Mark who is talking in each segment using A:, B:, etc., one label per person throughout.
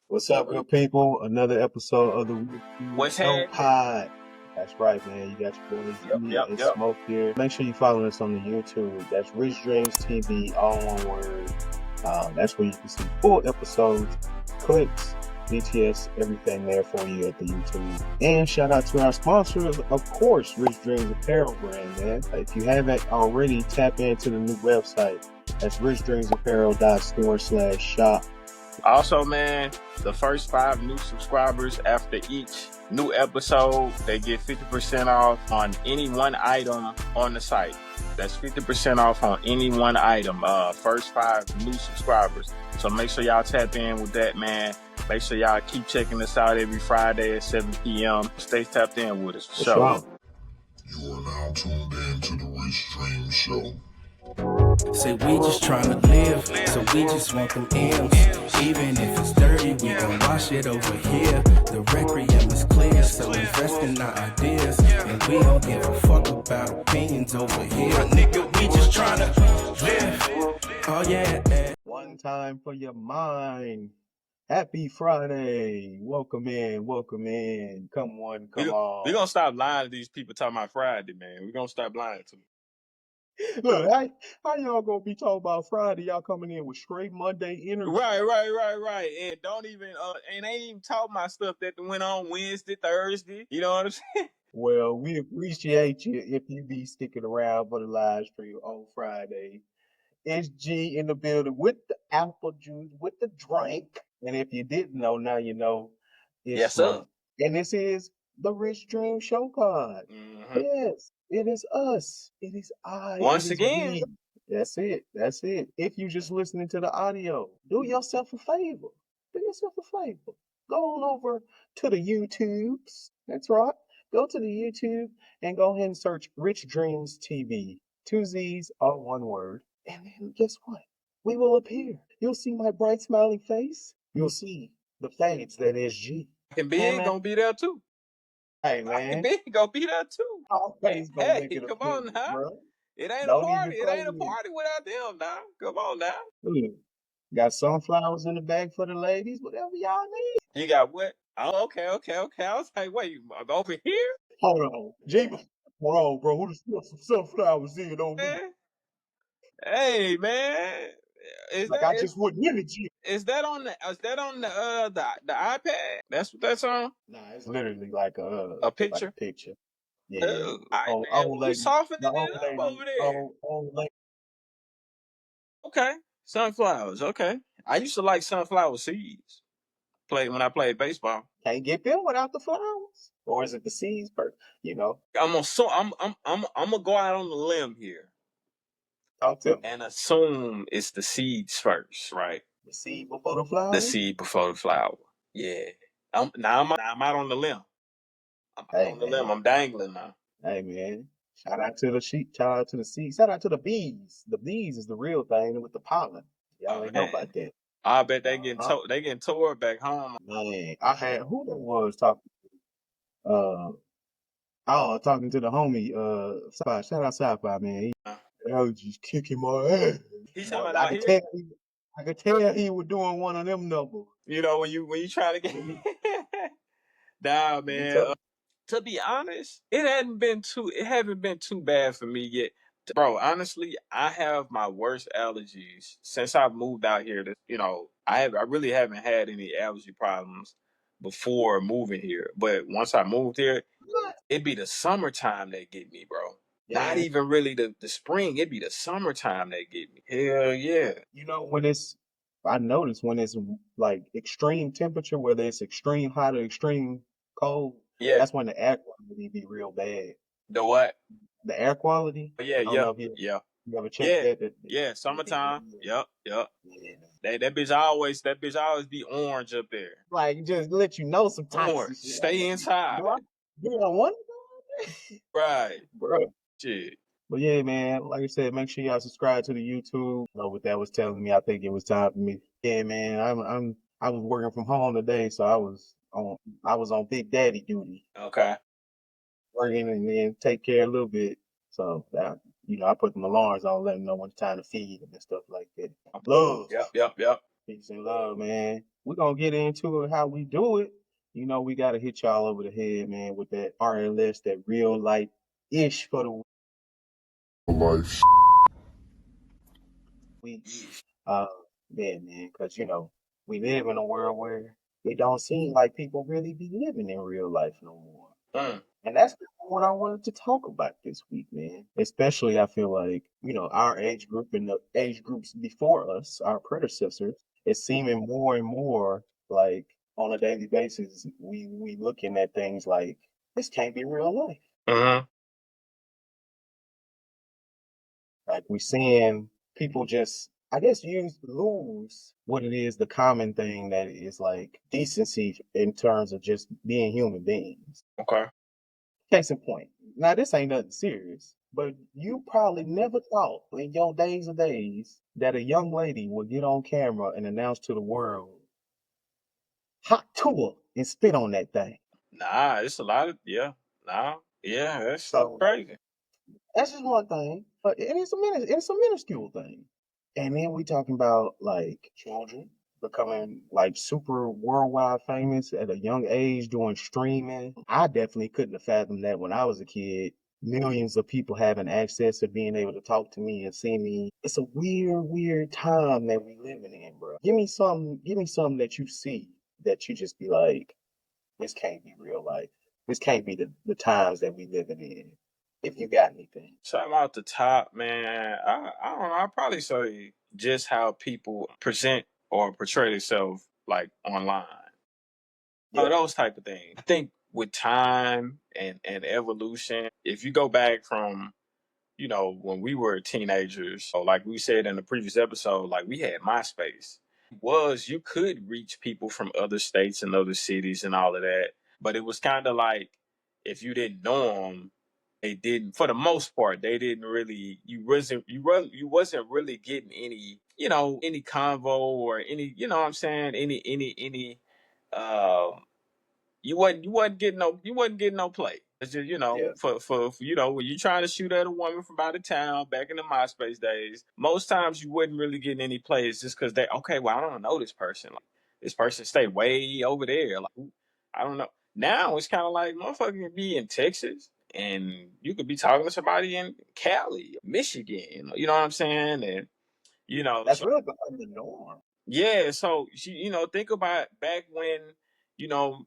A: What's up, good people? Another episode of the Rich
B: What's
A: Show
B: happening?
A: Pod. That's right, man. You got your boys E and
B: Yep.
A: Smoke here. Make sure you follow us on the YouTube. That's Rich Dreamzz TV, all one word. That's where you can see full episodes, clips, BTS, everything there for you at the YouTube. And shout out to our sponsors, of course, Rich Dreamzz Apparel brand, man. If you haven't already, tap into the new website. That's richdreamsapparel.store/shop.
B: Also, man, the first 5 new subscribers after each new episode, they get 50% off on any one item on the site. That's 50% off on any one item. First 5 new subscribers. So make sure y'all tap in with that, man. Make sure y'all keep checking us out every Friday at 7 p.m. Stay tapped in with us. For sure.
C: You are now tuned in to the Rich Dreamzz Show.
D: Say we just tryna live, so we just want them M's. Even if it's dirty, we gon' wash it over here. The requiem is clear, so invest in our ideas. And we don't give a fuck about opinions over here. Nigga, we just tryna live. Oh yeah.
A: One time for your mind. Happy Friday. Welcome in. Come on.
B: We're gonna stop lying to these people talking about Friday, man. We're gonna stop lying to them.
A: Look, how y'all gonna be talking about Friday? Y'all coming in with straight Monday energy.
B: Right. And don't even and ain't even talking about stuff that went on Wednesday, Thursday. You know what I'm saying?
A: Well, we appreciate you if you be sticking around for the live stream on Friday. SG in the building with the apple juice, with the drink. And if you didn't know, now you know.
B: Yes, sir.
A: And this is the Rich Dream Show Pod.
B: Mm-hmm.
A: Yes, it is us. It is I.
B: Once again.
A: We. That's it. If you just listening to the audio, do yourself a favor. Go on over to the YouTubes. That's right. Go to the YouTube and go ahead and search Rich Dreamzz TV. 2 Z's, all one word. And then guess what? We will appear. You'll see my bright smiling face. You'll see the fades that is G.
B: And Big gonna be there too.
A: Hey, man.
B: Big gonna be there too.
A: Hey,
B: come on now.
A: Bro.
B: It ain't a party. It ain't a party without them now. Come on now.
A: Look, got sunflowers in the bag for the ladies, whatever y'all need.
B: You got what? Oh, okay. I was like, wait, over here?
A: Hold on. Hold on, bro. Who just put some sunflowers in on me?
B: Hey, man.
A: I just wouldn't limit you.
B: Is that on the iPad? That's what that's on?
A: Nah, it's literally like a
B: picture.
A: Like a picture. Yeah.
B: You softening it up over there. Okay. Sunflowers. Okay. I used to like sunflower seeds. When I played baseball.
A: Can't get them without the flowers. Or is it the seeds first? You know.
B: I'm gonna go out on the lim here.
A: Talk to me.
B: And assume it's the seeds first, right?
A: The seed before the flower?
B: The seed before the flower. Yeah. I'm out on the limb. I'm dangling now.
A: Hey, man. Shout out to the sheep. Shout out to the seeds. Shout out to the bees. The bees is the real thing with the pollen. Y'all ain't know about that.
B: I bet they getting tore back home.
A: Man, I had who that was talking. Talking to the homie. Shout out Sci-Fi, man. He was just kicking my ass.
B: He's talking about out here.
A: I could tell he was doing one of them numbers.
B: You know when you try to get. Nah, man. To be honest, it haven't been too bad for me yet. Bro, honestly, I have my worst allergies since I've moved out here. I really haven't had any allergy problems before moving here. But once I moved here, it'd be the summertime that get me, bro. Yeah. Not even really the spring. It'd be the summertime that get me. Hell yeah.
A: You know, I notice when it's like extreme temperature, whether it's extreme hot or extreme cold, that's when the air quality be real bad.
B: The what?
A: The air quality?
B: Yeah.
A: You ever check that?
B: Yeah, summertime. Yep. Yeah. That bitch always be orange up there.
A: Like just let you know sometimes.
B: Orange. Stay inside.
A: You don't want
B: it? Right.
A: Bro.
B: Shit.
A: But yeah, man, like I said, make sure y'all subscribe to the YouTube. You know what that was telling me. I think it was time for me. Yeah, man, I was working from home today, so I was on Big Daddy duty.
B: Okay.
A: Working and then take care a little bit. So that, I put them alarms on, let them know when it's time to feed them and stuff like that. Love.
B: Yep.
A: Peace and love, man. we're gonna get into it how we do it. You know, we gotta hit y'all over the head, man, with that RLS, that real life ish for the
C: Life.
A: week. Uh, yeah, man, because you know we live in a world where it don't seem like people really be living in real life no more. And that's what I wanted to talk about this week, man. Especially, I feel like, you know, our age group and the age groups before us, our predecessors, it's seeming more and more like on a daily basis, we looking at things like this can't be real life. Like we seeing people just, I guess, lose what it is, the common thing that is like decency in terms of just being human beings.
B: Okay.
A: Case in point. Now this ain't nothing serious, but you probably never thought in your days of days that a young lady would get on camera and announce to the world, hot tour, and spit on that thing.
B: Nah, it's a lot of yeah, that's
A: So
B: crazy.
A: that's just one thing, but it's a minuscule thing. And then we talking about like children becoming like super worldwide famous at a young age doing streaming. I definitely couldn't have fathomed that when I was a kid. Millions of people having access to being able to talk to me and see me. It's a weird, weird time that we living in, bro. Give me something that you see that you just be like, this can't be real life. This can't be the times that we living in. If you got anything.
B: Something out the top, man. I don't know. I'll probably say just how people present or portray themselves like online.
A: Yeah.
B: Those type of things. I think with time and evolution, if you go back from, when we were teenagers, so like we said in the previous episode, like we had MySpace. Was you could reach people from other states and other cities and all of that, but it was kind of like if you didn't know them, they didn't. For the most part, they didn't really. You wasn't really getting any, any convo or any, you know what I'm saying, any. Um, you wasn't getting no play. It's just,
A: Yeah.
B: for when you're trying to shoot at a woman from out of town back in the MySpace days, most times you wouldn't really get any plays just because they, okay, well, I don't know this person. Like this person stay way over there. Like I don't know. Now it's kind of like motherfucker can be in Texas and you could be talking to somebody in Cali, Michigan. You know what I'm saying? And
A: That's
B: so
A: really become the norm.
B: yeah. So think about back when you know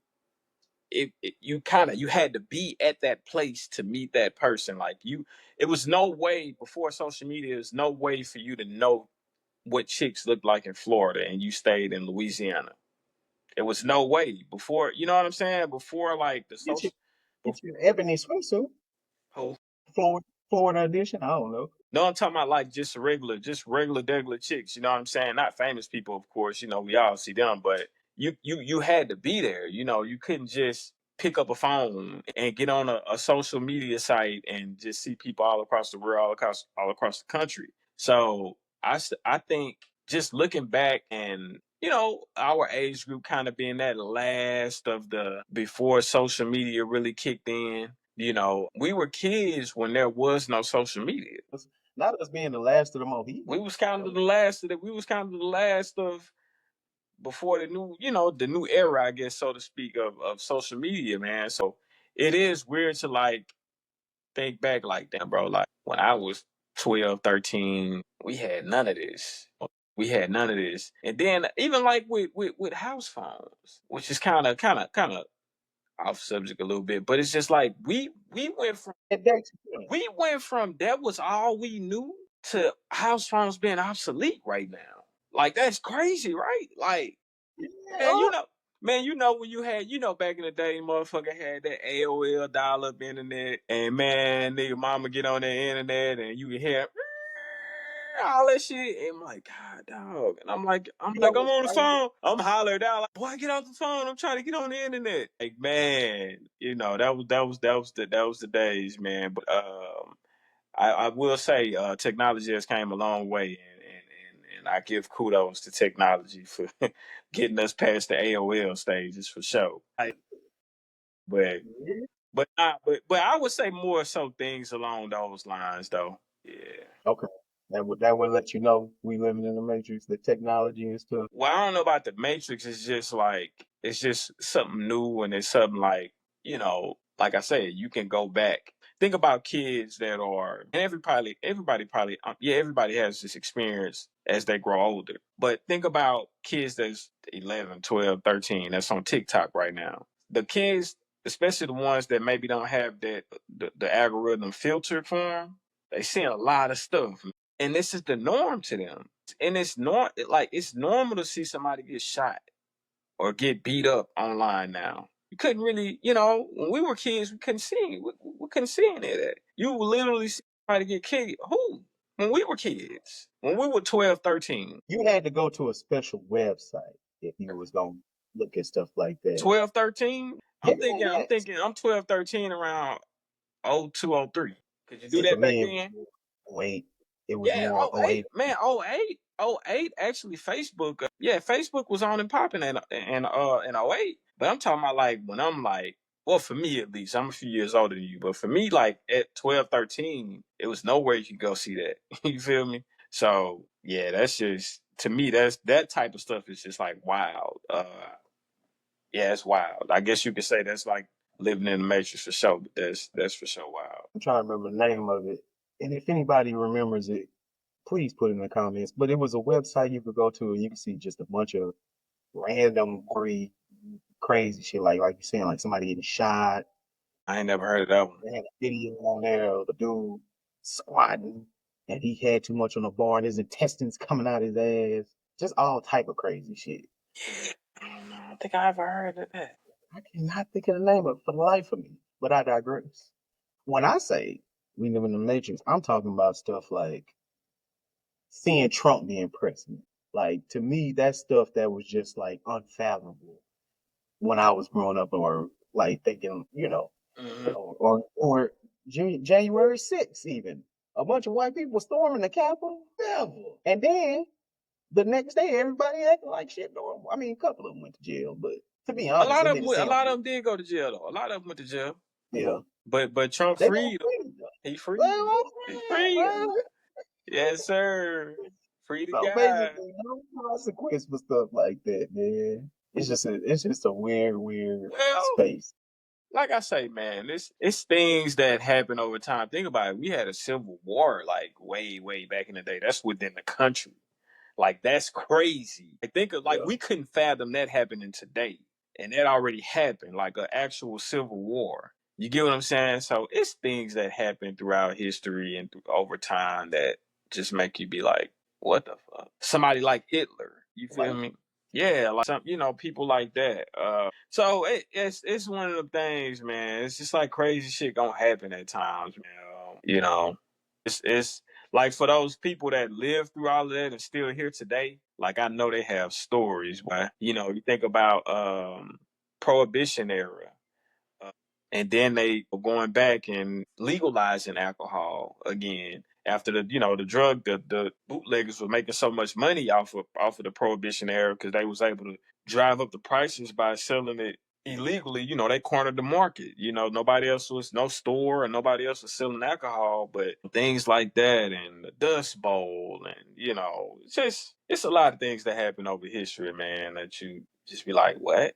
B: you had to be at that place to meet that person. Like it was no way before social media. There's no way for you to know what chicks looked like in Florida, and you stayed in Louisiana. It was no way before. You know what I'm saying? Before like the
A: Get you
B: social.
A: get you an ebony swimsuit.
B: Before,
A: Florida edition. I don't know.
B: no, I'm talking about like just regular, degular chicks. You know what I'm saying? Not famous people, of course. We all see them, but you had to be there. You couldn't just pick up a phone and get on a social media site and just see people all across the world, all across the country. So I think just looking back and our age group kind of being that last of the before social media really kicked in. We were kids when there was no social media.
A: Not us being the last of the
B: We
A: Mohicans.
B: was kind of the last of that. We was kind of the last of before the new era, I guess, so to speak, of social media, man. So it is weird to like think back like that, bro. Like when I was 12, 13, we had none of this. We had none of this. And then even like with house phones, which is kind of off subject a little bit, but it's just like we went from
A: It dates you.
B: we went from that was all we knew to house phones being obsolete right now. Like that's crazy, right? Like, man,
A: Yeah.
B: when you had, back in the day, motherfucker had that AOL dial up internet, and man, nigga, mama get on the internet, and you can hear all that shit. And I'm like, God, dog. And
A: You know
B: I'm
A: what's
B: on the
A: crazy?
B: phone. I'm hollering down like, boy, get off the phone. I'm trying to get on the internet. Like, man, that was the days, man. But I will say, technology has came a long way, and I give kudos to technology for getting us past the AOL stages for sure. But
A: Yeah.
B: but I would say more so things along those lines though. Yeah.
A: Okay. That would let you know we living in the matrix, the technology and stuff.
B: Well, I don't know about the Matrix. It's just like it's just something new, and it's something like like I said, you can go back. Think about kids that are, and everybody probably, yeah, everybody has this experience as they grow older. But think about kids that's 11, 12, 13, that's on TikTok right now. The kids, especially the ones that maybe don't have the algorithm filtered for them, they seeing a lot of stuff, and this is the norm to them. And it's normal to see somebody get shot or get beat up online now. You couldn't really, when we were kids, we couldn't see any of that. You would literally see somebody get killed. Who? When we were kids, when we were 12, 13.
A: You had to go to a special website if you was gonna look at stuff like that.
B: 12, 13.
A: Yeah,
B: I'm
A: yeah.
B: thinking I'm 12, 13 around 02, 03. Could you do
A: See, for
B: that back
A: me,
B: then?
A: wait, it was
B: Yeah,
A: more 08.
B: man, 08, actually Facebook, Facebook was on and popping in 08. But I'm talking about like when I'm like, well, for me at least, I'm a few years older than you, but for me, like at 12, 13, it was nowhere you could go see that. You feel me? So yeah, that's just to me, that type of stuff is just like wild. Yeah, it's wild. I guess you could say that's like living in the matrix for sure, but that's for sure wild.
A: I'm trying to remember the name of it. And if anybody remembers it, please put it in the comments. But it was a website you could go to and you could see just a bunch of random crazy shit like you're saying, like somebody getting shot.
B: I ain't never heard of that one.
A: They had a video on there of the dude squatting and he had too much on the bar and his intestines coming out his ass. Just all type of crazy shit.
B: I don't know. I don't think I ever heard of that.
A: I cannot think of the name of it for the life of me, but I digress. When I say we live in the matrix, I'm talking about stuff like seeing Trump being president. Like to me, that's stuff that was just like unfathomable when I was growing up, or like thinking,
B: Mm-hmm.
A: or January 6th, even a bunch of white people storming the Capitol, devil. And then the next day, everybody acting like shit. I mean, a couple of them went to jail, but to be
B: A
A: honest,
B: lot
A: it
B: of
A: didn't
B: them, a
A: seem
B: lot
A: like
B: of them did go to jail though. A lot of them went to jail.
A: yeah.
B: But Trump
A: They got
B: freed them.
A: freedom.
B: He freed them.
A: Well,
B: He
A: yeah,
B: freed them.
A: well,
B: Yes, sir. Free the
A: so
B: guy.
A: basically, no consequence for stuff like that, man. It's just a weird
B: Well,
A: space.
B: like I say, man, it's things that happen over time. Think about it. We had a civil war like way back in the day. That's within the country. Like that's crazy. I think of like
A: Yeah.
B: we couldn't fathom that happening today, and that already happened, like an actual civil war. You get what I'm saying? So it's things that happen throughout history and over time that just make you be like, what the fuck? Somebody like Hitler, you feel
A: Like,
B: me? Yeah, like some, people like that. So it's one of the things, man. It's just like crazy shit gonna happen at times, man. It's like for those people that live through all of that and still here today, like I know they have stories. Where you think about Prohibition era, and then they were going back and legalizing alcohol again after the drug the bootleggers were making so much money off of the Prohibition era because they was able to drive up the prices by selling it illegally. They cornered the market. Nobody else was no store and nobody else was selling alcohol, but things like that and the Dust Bowl and it's a lot of things that happen over history, man, that you just be like, what?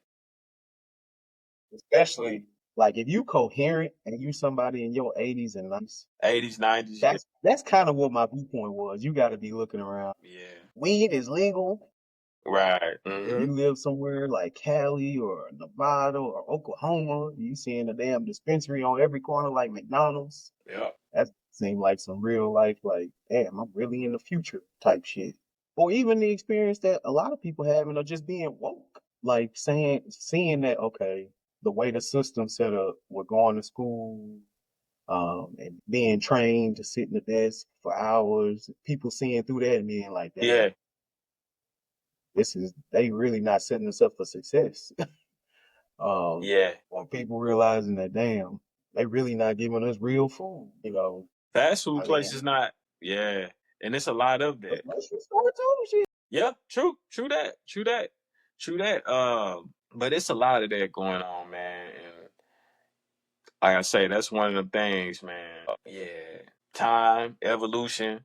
A: especially like if you coherent and you somebody in your 80s and 90s,
B: 80s, 90s, yeah.
A: that's kind of what my viewpoint was. You got to be looking around.
B: Yeah.
A: Weed is legal.
B: Right.
A: If you live somewhere like Cali or Nevada or Oklahoma, you seeing a damn dispensary on every corner like McDonald's.
B: Yeah.
A: That seemed like some real life, like, damn, I'm really in the future type shit. Or even the experience that a lot of people having of just being woke. Like seeing that, okay, the way the system set up, we're going to school, and being trained to sit in the desk for hours, people seeing through that and being like, damn,
B: Yeah.
A: they really not setting us up for success.
B: Yeah.
A: Or people realizing that, damn, they really not giving us real food,
B: Fast food
A: I mean,
B: places not. Yeah. And it's a lot of
A: the
B: that.
A: grocery store too, shit.
B: Yeah. True. True that. True that. True that. But it's a lot of that going on, man. And like I say, that's one of the things, man. Yeah. Time, evolution,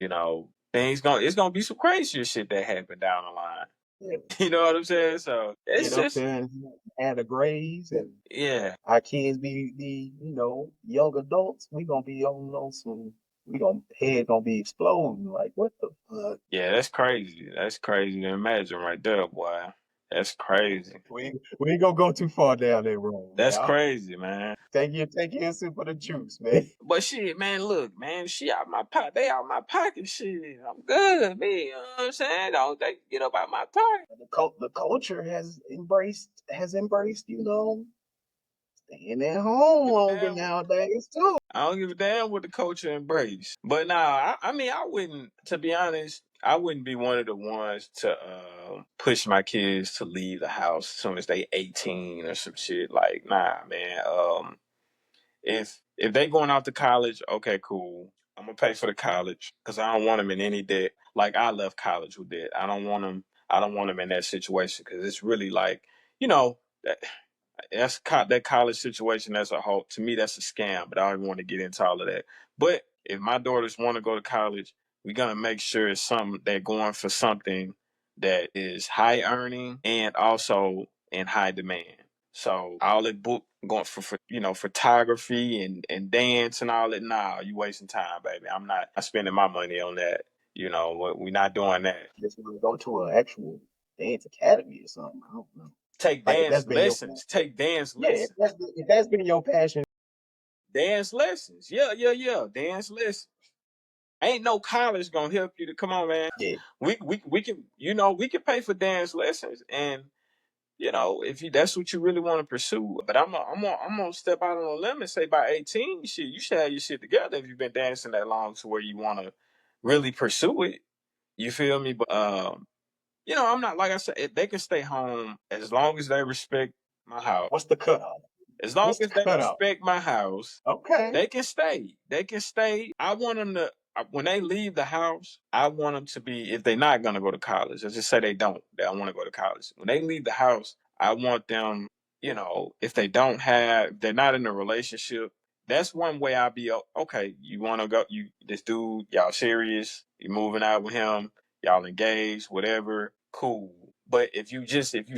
B: it's gonna be some crazier shit that happen down the line.
A: Yeah.
B: You know what I'm saying? So
A: Get
B: it's
A: up
B: just
A: there and have a graze, and
B: yeah.
A: our kids be young adults. We gonna be on some. We gonna head gonna be exploding. Like what the fuck?
B: Yeah, that's crazy. That's crazy to imagine right there, boy. That's crazy.
A: We ain't gonna go too far down that road,
B: That's
A: man.
B: crazy, man.
A: Take you a sip of the juice, man.
B: But shit, man, look, man, she out my pocket. They out my pocket. Shit, I'm good, man. You know what I'm saying? Don't they get up out my pocket?
A: The culture has embraced, staying at home longer nowadays too.
B: I don't give a damn what the culture embrace. But nah, I mean, I wouldn't. To be honest, I wouldn't be one of the ones to push my kids to leave the house as soon as they 18 or some shit. Like, nah, man. If they going out to college, okay, cool. I'm gonna pay for the college because I don't want them in any debt. Like I left college with debt. I don't want them. I don't want them in that situation because it's really like that that college situation as a whole. To me, that's a scam. But I don't even want to get into all of that. But if my daughters want to go to college, we're gonna make sure it's something they're going for something that is high earning and also in high demand. So all that book going for photography and dance and all that. Nah, you wasting time, baby. I'm not spending my money on that. We're not doing that.
A: Just want to go to an actual dance academy or something. I don't know.
B: Take
A: Like if
B: dance
A: that's been your
B: lessons. Take dance
A: yeah,
B: lessons.
A: if that's been your passion.
B: Dance lessons. Yeah. Dance lessons. Ain't no college gonna help you to come on, man.
A: Yeah.
B: We can we can pay for dance lessons and if that's what you really want to pursue. But I'm gonna step out on a limb and say by 18, shit, you should have your shit together if you've been dancing that long to where you want to really pursue it. You feel me? But I'm not like I said. They can stay home as long as they respect my house.
A: What's the cutoff?
B: As long
A: What's
B: as
A: the
B: they
A: cutoff?
B: respect my house,
A: Okay.
B: they can stay. They can stay. I want them to when they leave the house. I want them to be if they're not gonna go to college. Let's just say they don't. They don't want to go to college. When they leave the house, I want them. If they don't have, if they're not in a relationship. That's one way I'll be okay. You want to go? This dude, y'all serious? You moving out with him? Y'all engaged? Whatever. Cool. But if you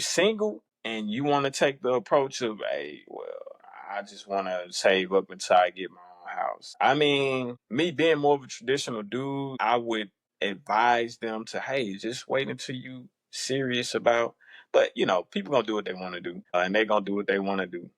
B: single and you want to take the approach of, hey, well, I just want to save up until I get my own house. I mean, me being more of a traditional dude, I would advise them to, hey, just wait until you serious about. But people gonna do what they want to do, and they gonna do what they want to do.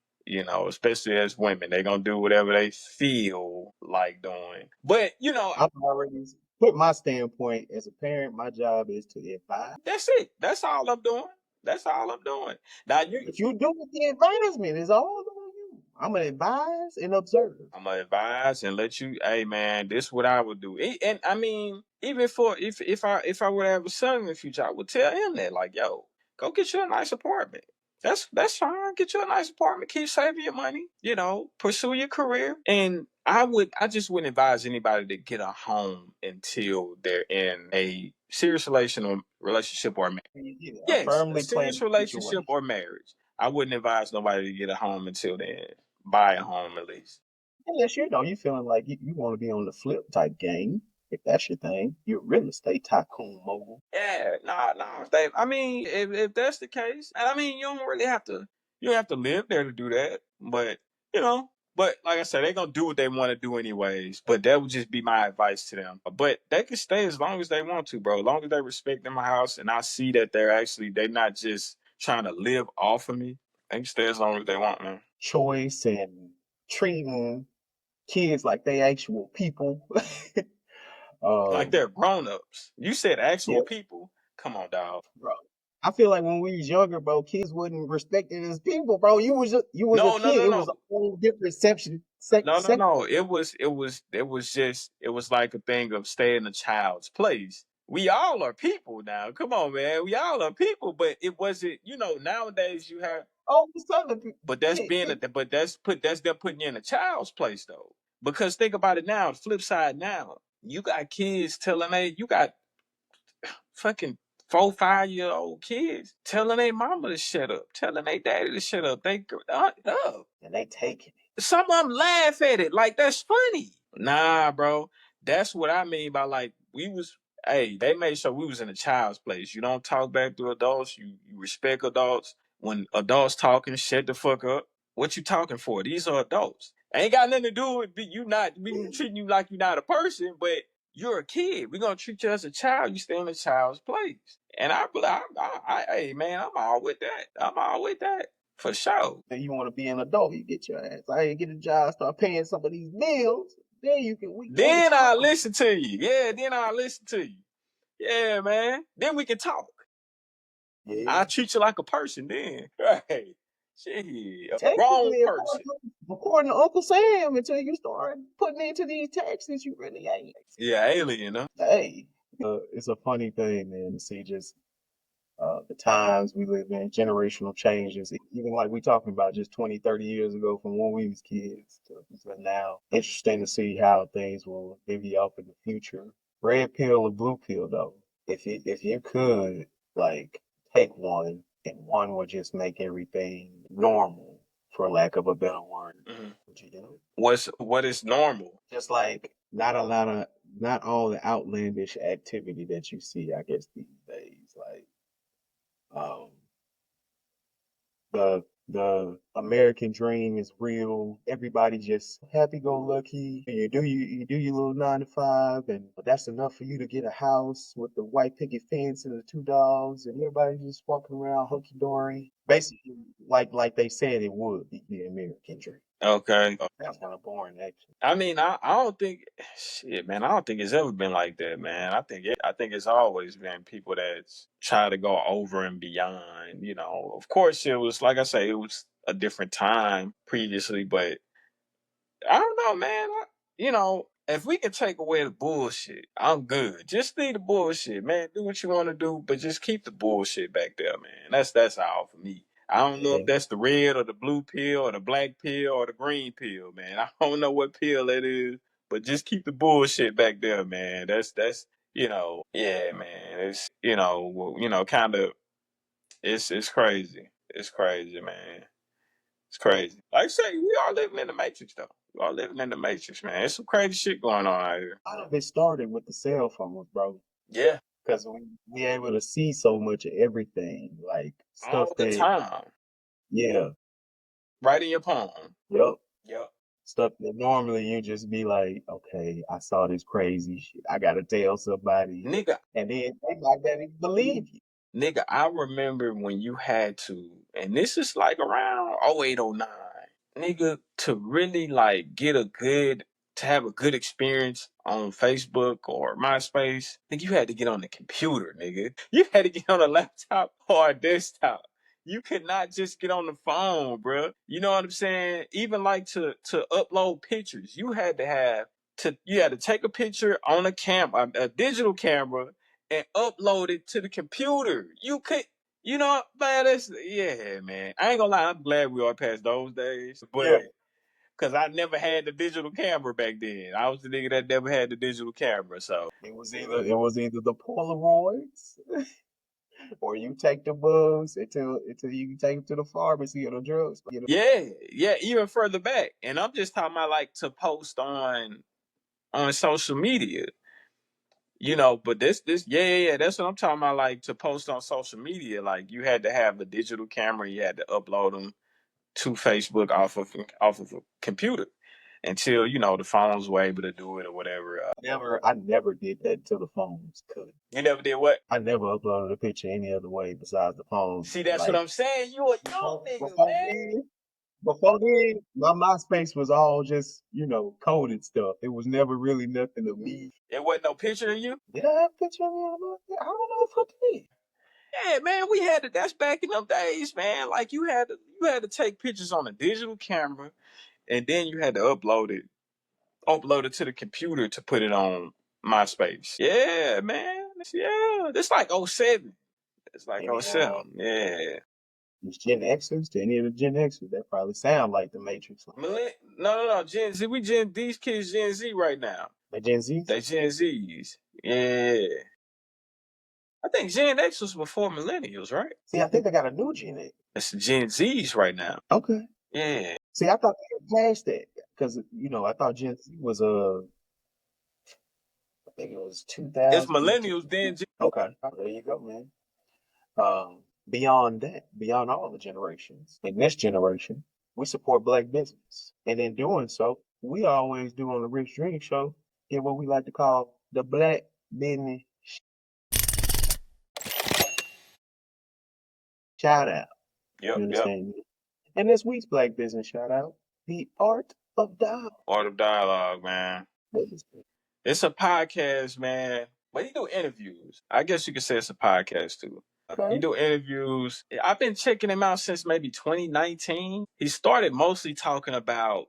B: Especially as women, they gonna do whatever they feel like doing. But
A: I've already put my standpoint as a parent. My job is to advise.
B: that's it. That's all I'm doing. That's all I'm doing. Now
A: But you do with the advisement is all on you. I'm gonna advise and observe.
B: I'm gonna advise and let you. Hey man, this is what I would do. And I mean, even for if I would have a son in the future, I would tell him that like, yo, go get you a nice apartment. That's fine. Get you a nice apartment. Keep saving your money. Pursue your career. And I just wouldn't advise anybody to get a home until they're in a serious relationship or marriage.
A: Yeah,
B: Yes, a
A: firmly
B: serious
A: planned
B: relationship
A: situation.
B: or marriage. I wouldn't advise nobody to get a home until then. Buy a home at least.
A: Unless you feeling like you want to be on the flip type game. If that's your thing, you're a real estate tycoon mogul.
B: Yeah, nah. I mean, if that's the case, and I mean, you don't really have to. You don't have to live there to do that. But you know, but like I said, they're gonna do what they want to do anyways. But that would just be my advice to them. But they can stay as long as they want to, bro. As long as they respect in my house, and I see that they're not just trying to live off of me. They can stay as long as they want, man.
A: Choice and treating kids like they actual people.
B: Like they're grown ups. You said
A: Yeah,
B: actual people. Come on, dog.
A: bro. I feel like when we was younger, bro, kids wasn't respected as people, bro. You was a
B: No, no,
A: kid.
B: no,
A: It
B: no.
A: was a whole different section.
B: No. It was like a thing of stay in a child's place. We all are people now. Come on, man. We all are people, but it wasn't. Nowadays you have,
A: Oh, Southern people.
B: but that's
A: Yeah,
B: being,
A: yeah.
B: that's them putting you in a child's place though. Because think about it now. The flip side now, you got kids telling you got fucking 4, 5 year old kids telling their mama to shut up, telling their daddy to shut up. They up.
A: And they taking it.
B: Some of them laugh at it like that's funny. Nah, bro. That's what I mean by like we was. hey, they made sure we was in a child's place. You don't talk back to adults. You respect adults. When adults talking, shut the fuck up. What you talking for? These are adults. Ain't got nothing to do with you not we treating you like you're not a person, but you're a kid. We're gonna treat you as a child. You stay in a child's place. And hey man, I'm all with that. I'm all with that for sure.
A: Then you want to be an adult, you get your ass. I ain't get a job, start paying some of these bills. Then you can we can
B: Then I
A: talk.
B: listen to you. Yeah, then I listen to you. Yeah, man. Then we can talk.
A: Yeah.
B: I treat you like a person then. Right. Shit. A grown
A: Technically,
B: person.
A: according to Uncle Sam, until you start putting into these taxes, you really ain't.
B: Yeah, alien, huh?
A: Hey, it's a funny thing, man, to see just the times we live in, generational changes, even like we talking about just 20, 30 years ago from when we was kids to now. Interesting to see how things will divvy up in the future. Red pill or blue pill, though. If you could, like, take one and one would just make everything normal, for lack of a better word, would you do it?
B: What is normal?
A: Just like not all the outlandish activity that you see, I guess, these days. Like, um, the American dream is real. Everybody just happy go lucky. You do your little 9 to 5, and that's enough for you to get a house with the white picket fence and the 2 dogs, and everybody just walking around hunky dory. Basically, like they said it would be the American dream.
B: Okay.
A: That's kind of boring, actually.
B: I mean, I don't think shit, man. I don't think it's ever been like that, man. I think it's always been people that try to go over and beyond. You know, of course, it was like I say, it was a different time previously, but I don't know, man. You know, if we can take away the bullshit, I'm good. Just leave the bullshit, man. Do what you want to do, but just keep the bullshit back there, man. That's all for me. I don't know
A: Yeah.
B: if that's the red or the blue pill or the black pill or the green pill, man. I don't know what pill it is, but just keep the bullshit back there, man. That's yeah, man. It's kind of it's crazy. It's crazy, man. It's crazy. Like I say, we are living in the matrix, though. We are living in the matrix, man. There's some crazy shit going on out here.
A: A lot of it started with the cell phones, bro.
B: Yeah,
A: Because we able to see so much of everything, like stuff
B: all the
A: that,
B: time,
A: yeah,
B: right in your palm.
A: yep,
B: Yep.
A: stuff that normally you just be like, okay, I saw this crazy shit. I gotta tell somebody,
B: Nigga,
A: and then they might not even believe you.
B: nigga, I remember when you had to, and this is like around 0809, nigga, to really like to have a good experience on Facebook or MySpace, nigga, you had to get on the computer, nigga. You had to get on a laptop or a desktop. You could not just get on the phone, bro. You know what I'm saying? Even like to upload pictures, you had to take a picture on a digital camera, and upload it to the computer. You could, man, yeah, man. I ain't gonna lie, I'm glad we are past those days, but
A: Yeah,
B: because I never had the digital camera back then. I was the nigga that never had the digital camera, so
A: it was either the Polaroids or you take the bugs until you can take them to the pharmacy or the drugstore.
B: yeah, even further back. And I'm just talking about like to post on social media. But yeah, that's what I'm talking about. Like to post on social media, like you had to have a digital camera, you had to upload them to Facebook off of a computer until the phones were able to do it or whatever.
A: I never did that until the phones could.
B: You never did what?
A: I never uploaded a picture any other way besides the phone.
B: See, that's what
A: Like,
B: I'm saying. You a young nigga,
A: before
B: man.
A: then, before then, my MySpace was all just, coded stuff. It was never really nothing of me.
B: It wasn't no picture of you.
A: Did I have a picture of me on my? I don't know if I did.
B: Yeah, man, we had to. That's back in them days, man. Like you had to take pictures on a digital camera, and then you had to upload it to the computer to put it on MySpace. Yeah, man. Yeah, it's like '07. It's like
A: Maybe
B: '07. Yeah.
A: these Gen Xers, to any of the Gen Xers, that probably sound like the Matrix.
B: No. Gen Z. These kids Gen Z right now.
A: The Gen Z?
B: They Gen Zs. Yeah. I think Gen X was before millennials, right?
A: See, I think they got a new Gen X.
B: It's Gen Zs right now.
A: Okay.
B: Yeah.
A: See, I thought they had passed that because I thought Gen Z was think it was 2000.
B: It's millennials then.
A: Okay, there you go, man. Beyond that, beyond all the generations, in this generation, we support black business. And in doing so, we always do on the Rich Dream Show, get what we like to call the black business shout out.
B: Yep,
A: You
B: yep.
A: understand me? And this week's black business shout out, the art of dialogue.
B: Art of dialogue, man. It's a podcast, man. But he do interviews. I guess you could say it's a podcast too.
A: Okay.
B: He do interviews. I've been checking him out since maybe 2019. He started mostly talking about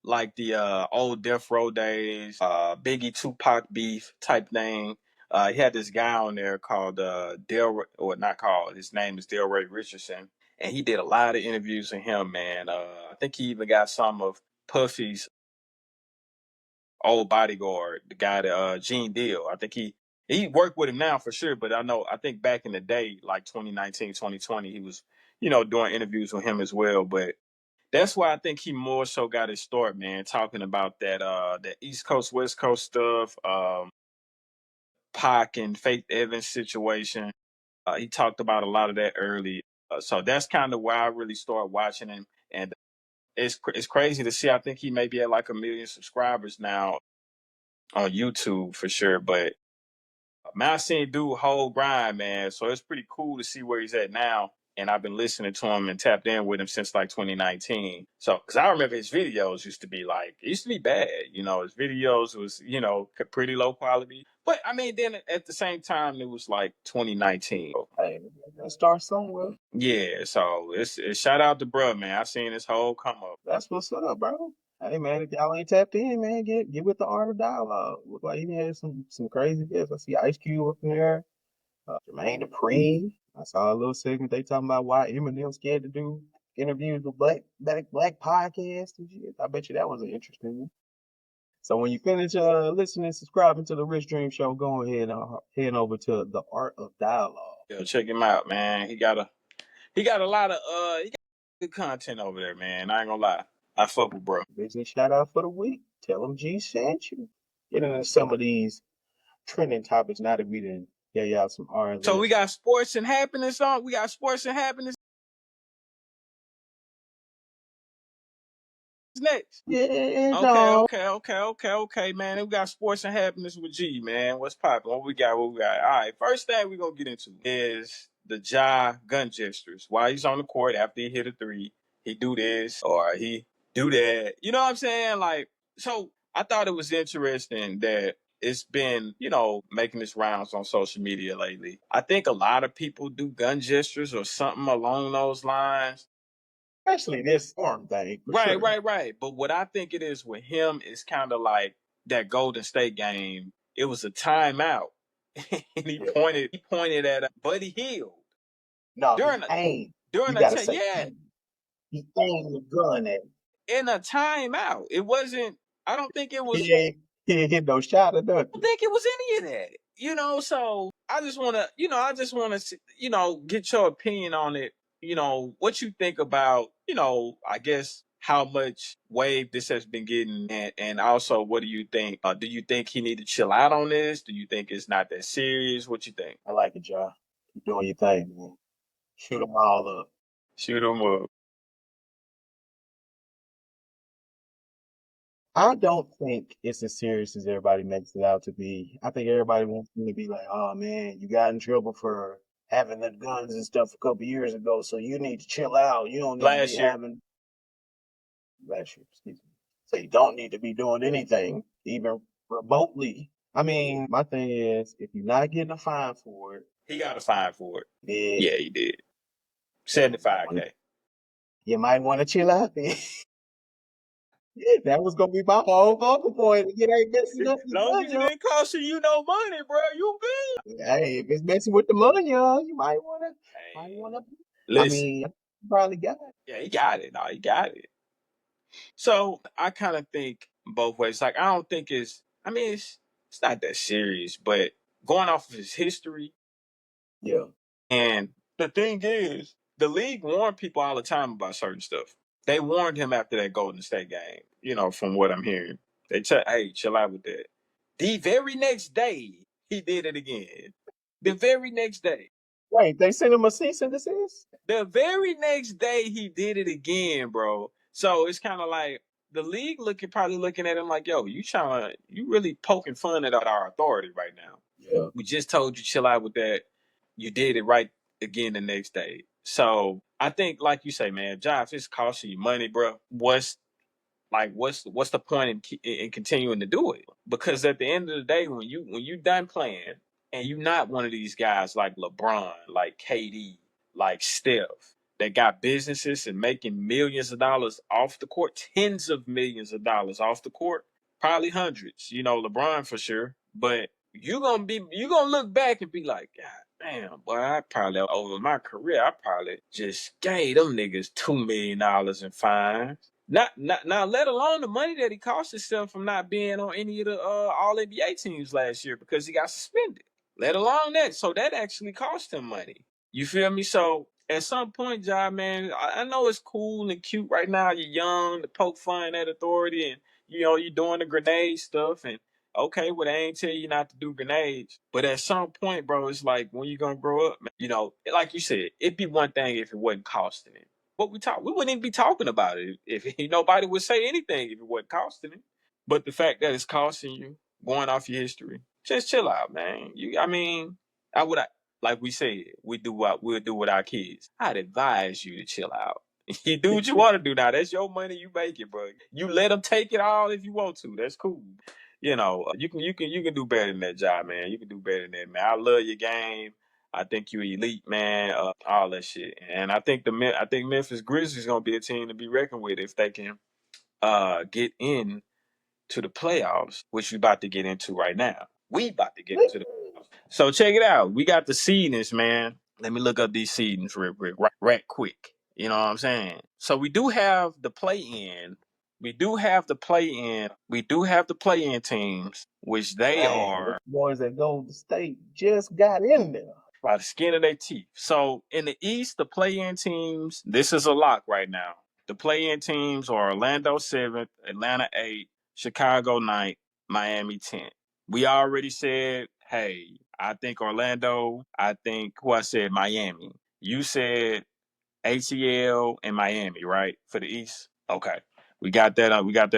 B: like the old Death Row days, Biggie Tupac beef type thing. He had this guy on there called or not called. His name is Delray Richardson, and he did a lot of interviews with him. Man, I think he even got some of Puffy's old bodyguard, the guy that Gene Deal. I think he worked with him now for sure, but I think back in the day, like 2019, 2020, he was doing interviews with him as well. But that's why I think he more so got his start, man, talking about that East Coast, West Coast stuff, Pac and Faith Evans situation. He talked about a lot of that early. So that's kind of why I really started watching him. And it's crazy to see. I think he may be at like 1 million subscribers now on YouTube for sure. But man, I seen dude whole grind, man. So it's pretty cool to see where he's at now. And I've been listening to him and tapped in with him since like 2019. So, because I remember his videos used to be bad. His videos was, pretty low quality. But I mean, then at the same time, it was like 2019.
A: Hey, let's start somewhere.
B: Yeah, so it's shout out to bruh, man. I seen his whole come up.
A: That's what's up, bro. Hey man, if y'all ain't tapped in, man, get with the art of dialogue. Look like he had some crazy guests. I see Ice Cube up in there, Jermaine Dupri. I saw a little segment they talking about why Eminem's scared to do interviews with black podcasts and shit. I bet you that was an interesting one. So when you finish listening, subscribing to the Rich Dream Show, go ahead and head over to the Art of Dialogue.
B: Yo, check him out, man. He got a lot of good content over there, man. I ain't gonna lie. I fuck with bro.
A: Business shout out for the week. Tell him G sent you. Get into some of these trending topics now that we done gave y'all some R&B.
B: So we got sports and happiness on. We got sports and happiness next.
A: Yeah,
B: Okay, man. We got sports and happiness with G, man. What's poppin'? What we got? All right, first thing we gonna get into is the Ja gun gestures. While he's on the court after he hit a three, he do this or he do that. You know what I'm saying? Like, so I thought it was interesting that it's been, making its rounds on social media lately. I think a lot of people do gun gestures or something along those lines.
A: Especially this arm thing.
B: Right. But what I think it is with him is kind of like that Golden State game. It was a timeout, and he pointed at Buddy Hield.
A: No,
B: during
A: he aimed.
B: During
A: you
B: a
A: gotta
B: time,
A: say
B: yeah,
A: aimed. He aimed the gun at him.
B: In a timeout. It wasn't. I don't think it was.
A: He didn't hit no shot or nothing.
B: I don't think it was any of that. So I just want to, get your opinion on it. What you think about, I guess how much wave this has been getting, and also what do you think? Do you think he need to chill out on this? Do you think it's not that serious? What you think?
A: I like it, Ja. Keep doing your thing, man. Shoot them all up.
B: Shoot him up.
A: I don't think it's as serious as everybody makes it out to be. I think everybody wants me to be like, oh man, you got in trouble for having the guns and stuff a couple years ago, so you need to chill out. You don't need to be having last year, excuse me. So you don't need to be doing anything, even remotely. I mean, my thing is, if you're not getting a fine for it,
B: he got a fine for it. Yeah, he did. $75K.
A: You might want to chill out then. Yeah, that was gonna be my whole focal point. It ain't messing up.
B: As long as it ain't costing you no money, bro, you good.
A: Hey, if it's messing with the money, you might wanna.
B: Listen,
A: I mean, you probably got it.
B: Yeah, he got it. No, he got it. So I kind of think both ways. Like, I don't think it's not that serious, but going off of his history.
A: Yeah.
B: And the thing is, the league warned people all the time about certain stuff. They warned him after that Golden State game, from what I'm hearing. They said, hey, chill out with that. The very next day, he did it again. The very next day.
A: Wait, they sent him a cease and desist?
B: The very next day, he did it again, bro. So it's kind of like the league probably looking at him like, yo, you really poking fun at our authority right now.
A: Yeah.
B: We just told you chill out with that. You did it right again the next day. So I think, like you say, man, Josh, it's costing you money, bro. What's the point in continuing to do it? Because at the end of the day, when you done playing and you not one of these guys like LeBron, like KD, like Steph, that got businesses and making millions of dollars off the court, tens of millions of dollars off the court, probably hundreds. You know, LeBron for sure, but you gonna look back and be like, God damn, boy, I probably over my career, I probably just gave them niggas $2 million in fines. Not let alone the money that he cost himself from not being on any of the All NBA teams last year because he got suspended. Let alone that, so that actually cost him money. You feel me? So at some point, John, man, I know it's cool and cute right now. You're young to poke fun at authority, and you're doing the grenade stuff, and okay, well, they ain't tell you not to do grenades, but at some point, bro, it's like when you gonna grow up, man, like you said, it'd be one thing if it wasn't costing it. We wouldn't even be talking about it if nobody would say anything if it wasn't costing it. But the fact that it's costing you, going off your history, just chill out, man. Like we said, we'll do with our kids. I'd advise you to chill out. You do what you want to do now. That's your money. You make it, bro. You let them take it all if you want to. That's cool. You can do better than that, job, man. You can do better than that, man. I love your game. I think you're elite, man. All that shit, and I think Memphis Grizzlies gonna be a team to be reckoned with if they can get in to the playoffs, which we about to get into right now. We about to get into the playoffs. So check it out. We got the seedings, man. Let me look up these seedings right quick. You know what I'm saying? So we do have the play-in. We do have the play-in. We do have the play-in teams, which they are
A: the boys at Golden State just got in there
B: by the skin of their teeth. So in the East, the play-in teams, this is a lock right now. The play-in teams are Orlando 7th, Atlanta 8th, Chicago 9th, Miami 10th. We already said, hey, I think Orlando, I think who I said Miami. You said ATL and Miami, right? For the East? Okay. We got that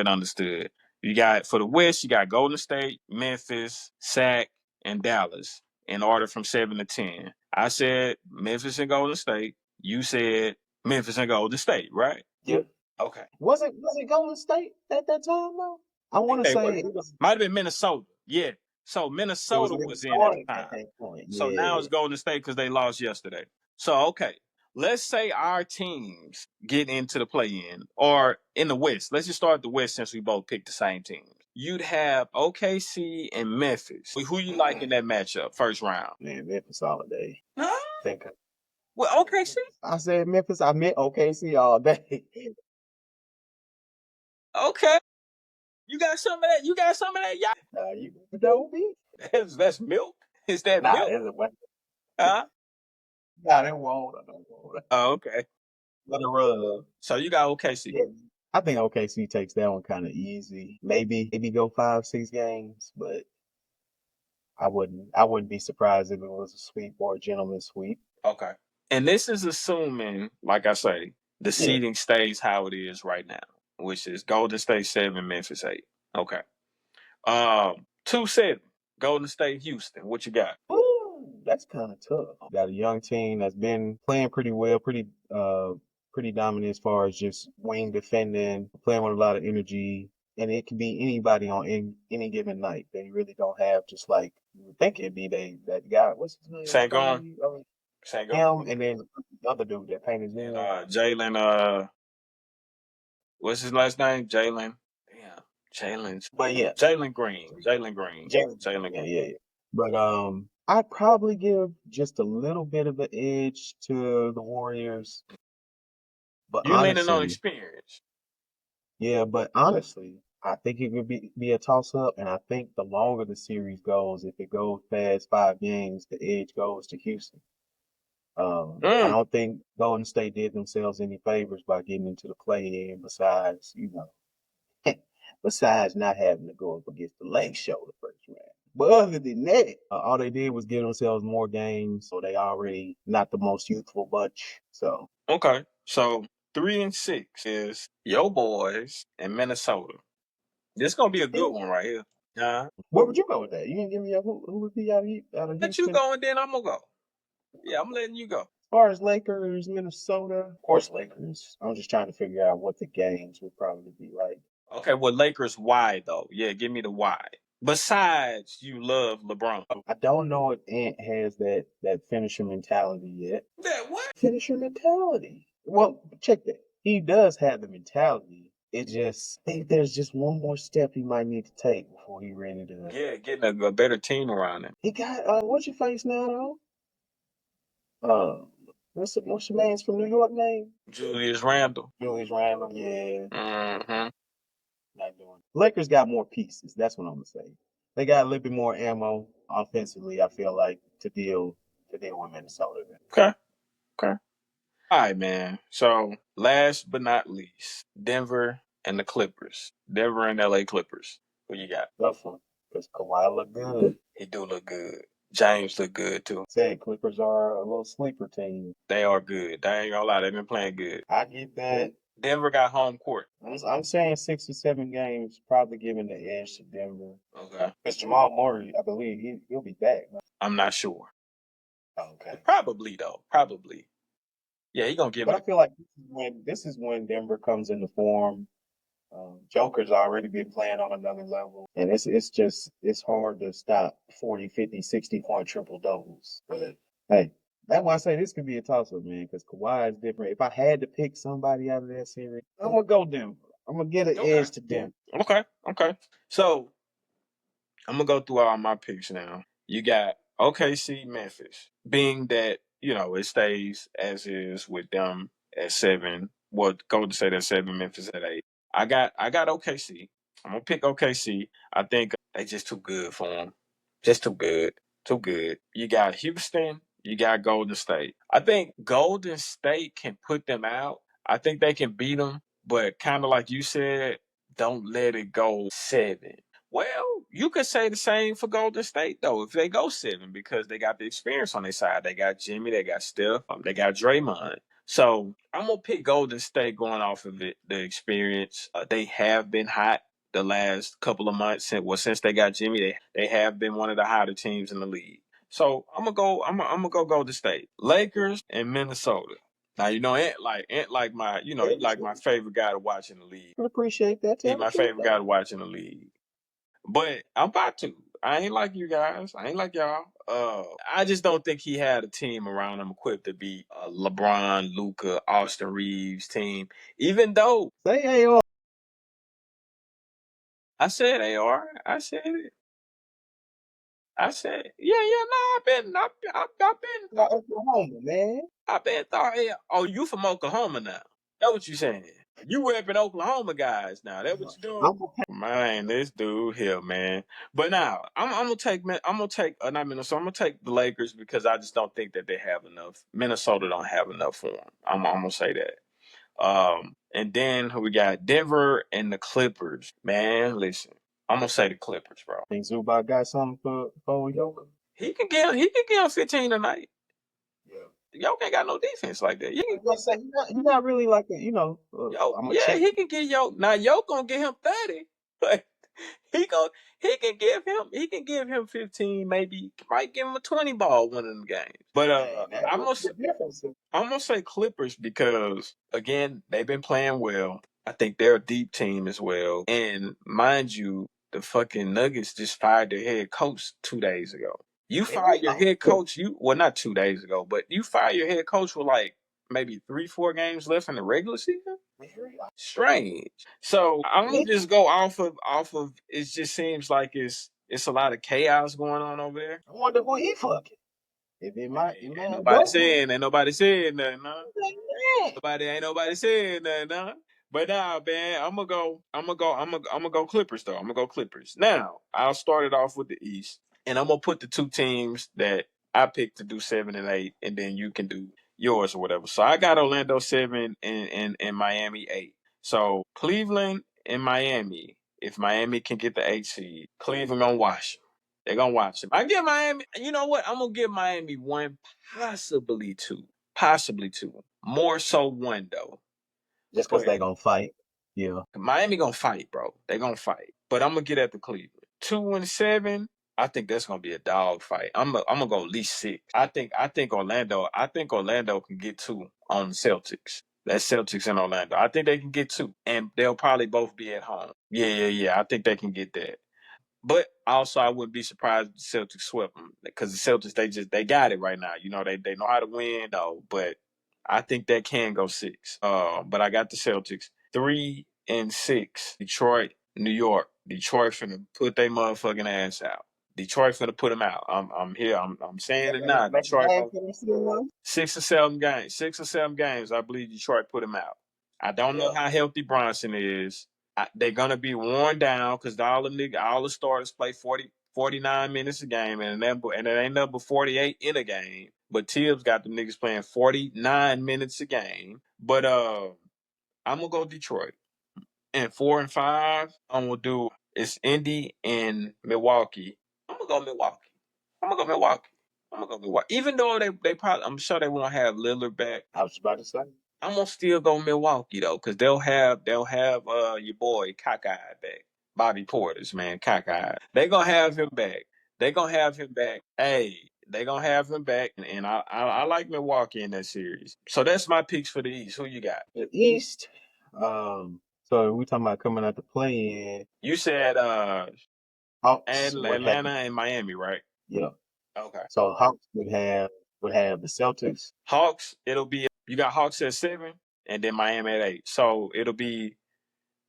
B: understood. You got for the West, you got Golden State, Memphis, Sac, and Dallas in order from 7 to 10. I said Memphis and Golden State. You said Memphis and Golden State, right?
A: Yep.
B: Okay.
A: Was it Golden State at that time though? I want to say it
B: might have been Minnesota. Yeah. So Minnesota was in at the time. That point. So now it's Golden State because they lost yesterday. So okay. Let's say our teams get into the play-in or in the West. Let's just start the West since we both picked the same teams. You'd have OKC and Memphis. Who you like in that matchup, first round?
A: Man, Memphis all day.
B: Huh? Well, OKC?
A: I said Memphis. I meant OKC all day.
B: Okay. You got some of that?
A: Yeah. You know me?
B: That's milk? Is that milk? Huh?
A: Nah, that won't. I don't want it.
B: Oh, okay.
A: Let it rub.
B: So you got OKC.
A: Yeah. I think OKC takes that one kind of easy. Maybe go 5-6 games, but I wouldn't be surprised if it was a sweep or a gentleman's sweep.
B: Okay. And this is assuming, like I say, the seeding stays how it is right now, which is Golden State 7, Memphis 8. Okay. 2-7, Golden State, Houston. What you got?
A: Ooh, that's kind of tough. Got a young team that's been playing pretty well, pretty dominant as far as just wing defending, playing with a lot of energy. And it can be anybody on any given night. They really don't have just like you would think it'd be that guy. What's his name?
B: Sengun.
A: Him and then the other dude that painted his name.
B: Jalen. What's his last name? Jalen. Damn, Jalen's.
A: But yeah,
B: Jalen Green.
A: Yeah. But I'd probably give just a little bit of an edge to the Warriors. But
B: you're leaning on experience.
A: Yeah, but honestly, I think it could be a toss-up, and I think the longer the series goes, if it goes past 5 games, the edge goes to Houston. I don't think Golden State did themselves any favors by getting into the play-in besides, the besides not having to go up against the Lake Show the first round. But other than that, all they did was give themselves more games, so they already not the most youthful bunch. So
B: okay, so 3-6 is your boys in Minnesota. This gonna be a good one right here.
A: Where would you go with that? You didn't give me a who would be out of
B: Let you
A: Houston?
B: go and then I'm gonna go. Yeah, I'm letting you go.
A: As far as Lakers, Minnesota, of course Lakers. I'm just trying to figure out what the games would probably be like.
B: Okay, well, Lakers, why though? Yeah, give me the why. Besides, you love LeBron.
A: I don't know if Ant has that finisher mentality yet.
B: That what?
A: Finisher mentality. Well, check that. He does have the mentality. It just I think there's just one more step he might need to take before he ready to.
B: Yeah, getting a better team around him.
A: He got what's your face now though? What's your man's from New York name?
B: Julius Randle.
A: Julius Randle. Yeah.
B: Mm-hmm.
A: Not doing. Lakers got more pieces. That's what I'm gonna say. They got a little bit more ammo offensively. I feel like to deal with Minnesota.
B: Okay. Okay. All right, man. So last but not least, Denver and the Clippers. Denver and LA Clippers. Who you got?
A: Tough one because Kawhi look good.
B: He do look good. James look good too.
A: Said Clippers are a little sleeper team.
B: They are good. They ain't gonna lie, they've been playing good.
A: I get that.
B: Denver got home court.
A: I'm saying 6 or 7 games, probably giving the edge to Denver.
B: Okay.
A: Because Jamal Murray, I believe he'll be back.
B: I'm not sure.
A: Okay.
B: Probably though. Probably. Yeah, he gonna give
A: But
B: it.
A: I feel like this is when Denver comes into form. Joker's already been playing on another level. And it's hard to stop 40, 50, 60-point triple doubles. But hey, that's why I say this could be a toss-up, man, because Kawhi is different. If I had to pick somebody out of that series, I'm gonna go Denver. I'm gonna get an edge to Denver.
B: Okay. Okay. So I'm gonna go through all my picks now. You got OKC, Memphis. Being that it stays as is with them at 7. Well, Golden State at 7, Memphis at 8. I got OKC. I'm gonna pick OKC. I think they just too good for them. Just too good. Too good. You got Houston. You got Golden State. I think Golden State can put them out. I think they can beat them, but kind of like you said, don't let it go 7. Well, you could say the same for Golden State though, if they go 7, because they got the experience on their side. They got Jimmy, they got Steph, they got Draymond. So I'm gonna pick Golden State going off of it, the experience. They have been hot the last couple of months. Since they got Jimmy, they have been one of the hotter teams in the league. So I'm gonna go. I'm gonna go Golden State, Lakers, and Minnesota. Now Ant like my he like my favorite guy to watch in the league.
A: I appreciate that.
B: He's my favorite guy to watch in the league. But I'm about to. I ain't like you guys. I ain't like y'all. I just don't think he had a team around him equipped to beat LeBron, Luka, Austin Reeves team. Even though
A: Say AR.
B: I said AR, I said it. I said, yeah, no,
A: Oklahoma, man.
B: I've been thought. Oh, you from Oklahoma now? That's what you saying? You repping Oklahoma guys now? That's what you doing? Man, this dude here, man. But now I'm gonna take not Minnesota. I'm gonna take the Lakers because I just don't think that they have enough. Minnesota don't have enough for them. I'm gonna say that. And then we got Denver and the Clippers. Man, listen, I'm gonna say the Clippers, bro.
A: Think Zubac got something for Joker?
B: He can get him 15 tonight. Joker ain't got no defense like that.
A: He's not really like a, he
B: can get Joker. Now Joker gonna get him 30. But he can give him 15, maybe might give him a 20 ball one of the games. But I'm gonna say Clippers because again, they've been playing well. I think they're a deep team as well. And mind you, the fucking Nuggets just fired their head coach 2 days ago. You fired your head coach, not 2 days ago, but you fired your head coach with like maybe 3-4 games left in the regular season? Strange. So I'm gonna just go off of it just seems like it's a lot of chaos going on over there.
A: I wonder who he fucking. If it might,
B: ain't nobody saying nothing, huh? Ain't nobody saying nothing, huh? But now, man, I'm gonna go Clippers though. I'm gonna go Clippers. Now, I'll start it off with the East. And I'm gonna put the 2 teams that I picked to do 7 and 8, and then you can do yours or whatever. So I got Orlando 7 and Miami 8. So Cleveland and Miami if Miami can get the 8 seed, Cleveland gonna wash them. They're gonna watch them. I give Miami. You know what? I'm gonna give Miami one, possibly two, possibly two. More so one though.
A: Just
B: Go
A: because they
B: ahead.
A: gonna fight. Yeah.
B: Miami gonna fight, bro. They gonna fight. But I'm gonna get at the Cleveland. 2-7. I think that's gonna be a dog fight. I'm gonna go at least 6. I think Orlando. I think Orlando can get 2 on the Celtics. That's Celtics in Orlando. I think they can get 2, and they'll probably both be at home. Yeah. I think they can get that. But also, I wouldn't be surprised if the Celtics swept them because the Celtics they got it right now. You know they know how to win though. But I think that can go 6. But I got the Celtics 3-6. Detroit, New York. Detroit finna put their motherfucking ass out. Detroit finna put them out. I'm here. I'm saying it now. Detroit gonna 6 or 7 games. 6 or 7 games. I believe Detroit put them out. I don't know how healthy Bronson is. They're gonna be worn down because all the starters play 49 minutes a game, and it ain't number 48 in a game. But Tibbs got the niggas playing 49 minutes a game. But I'm gonna go Detroit. And 4 and 5, I'm gonna do it's Indy and Milwaukee. I'm gonna go Milwaukee. I'm gonna go Milwaukee. I'm gonna go Milwaukee. Even though they probably, I'm sure they won't have Lillard back.
A: I was about to say.
B: I'm gonna still go Milwaukee though, because they'll have your boy Cockeye back. Bobby Portis, man, Cockeye. They gonna have him back. They gonna have him back. Hey, they gonna have him back, and I like Milwaukee in that series. So that's my picks for the East. Who you got?
A: The East. So we talking about coming out to play in.
B: You said
A: Hawks would have,
B: Atlanta and Miami, right?
A: yeah.
B: Okay.
A: So Hawks would have the Celtics.
B: Hawks, it'll be you got Hawks at 7, and then Miami at 8. So it'll be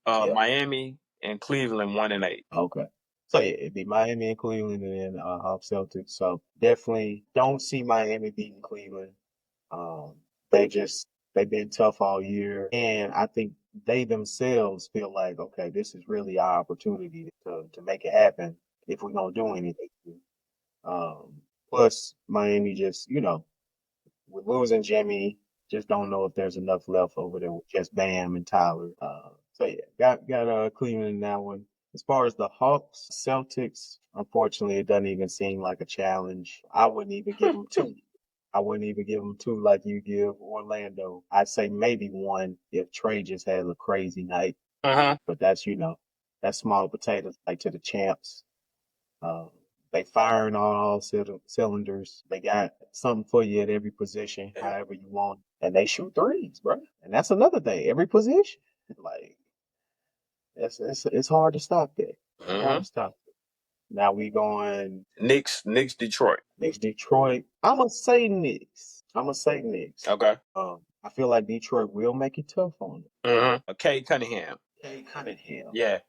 A: Yeah.
B: Miami and Cleveland 1 and 8.
A: Okay. So yeah, it'd be Miami and Cleveland and then Hawks Celtics. So definitely don't see Miami beating Cleveland. They've been tough all year, and I think they themselves feel like, okay, this is really our opportunity to make it happen if we're gonna do anything. Plus Miami just, with losing Jimmy, just don't know if there's enough left over there with just Bam and Tyler. So yeah, got Cleveland in that one. As far as the Hawks, Celtics, unfortunately, it doesn't even seem like a challenge. I wouldn't even give them 2. I wouldn't even give them 2 like you give Orlando. I'd say maybe 1 if Trey just has a crazy night. But that's that's small potatoes like to the champs. They firing on all cylinders. They got something for you at every position, however you want, and they shoot threes, bro. And that's another thing. Every position, like it's hard to stop that. Hard to stop it. Now we going
B: Knicks, Detroit.
A: Knicks, Detroit. I'ma say Knicks.
B: Okay.
A: I feel like Detroit will make it tough on them.
B: Kay Cunningham.
A: Kay Cunningham.
B: Yeah.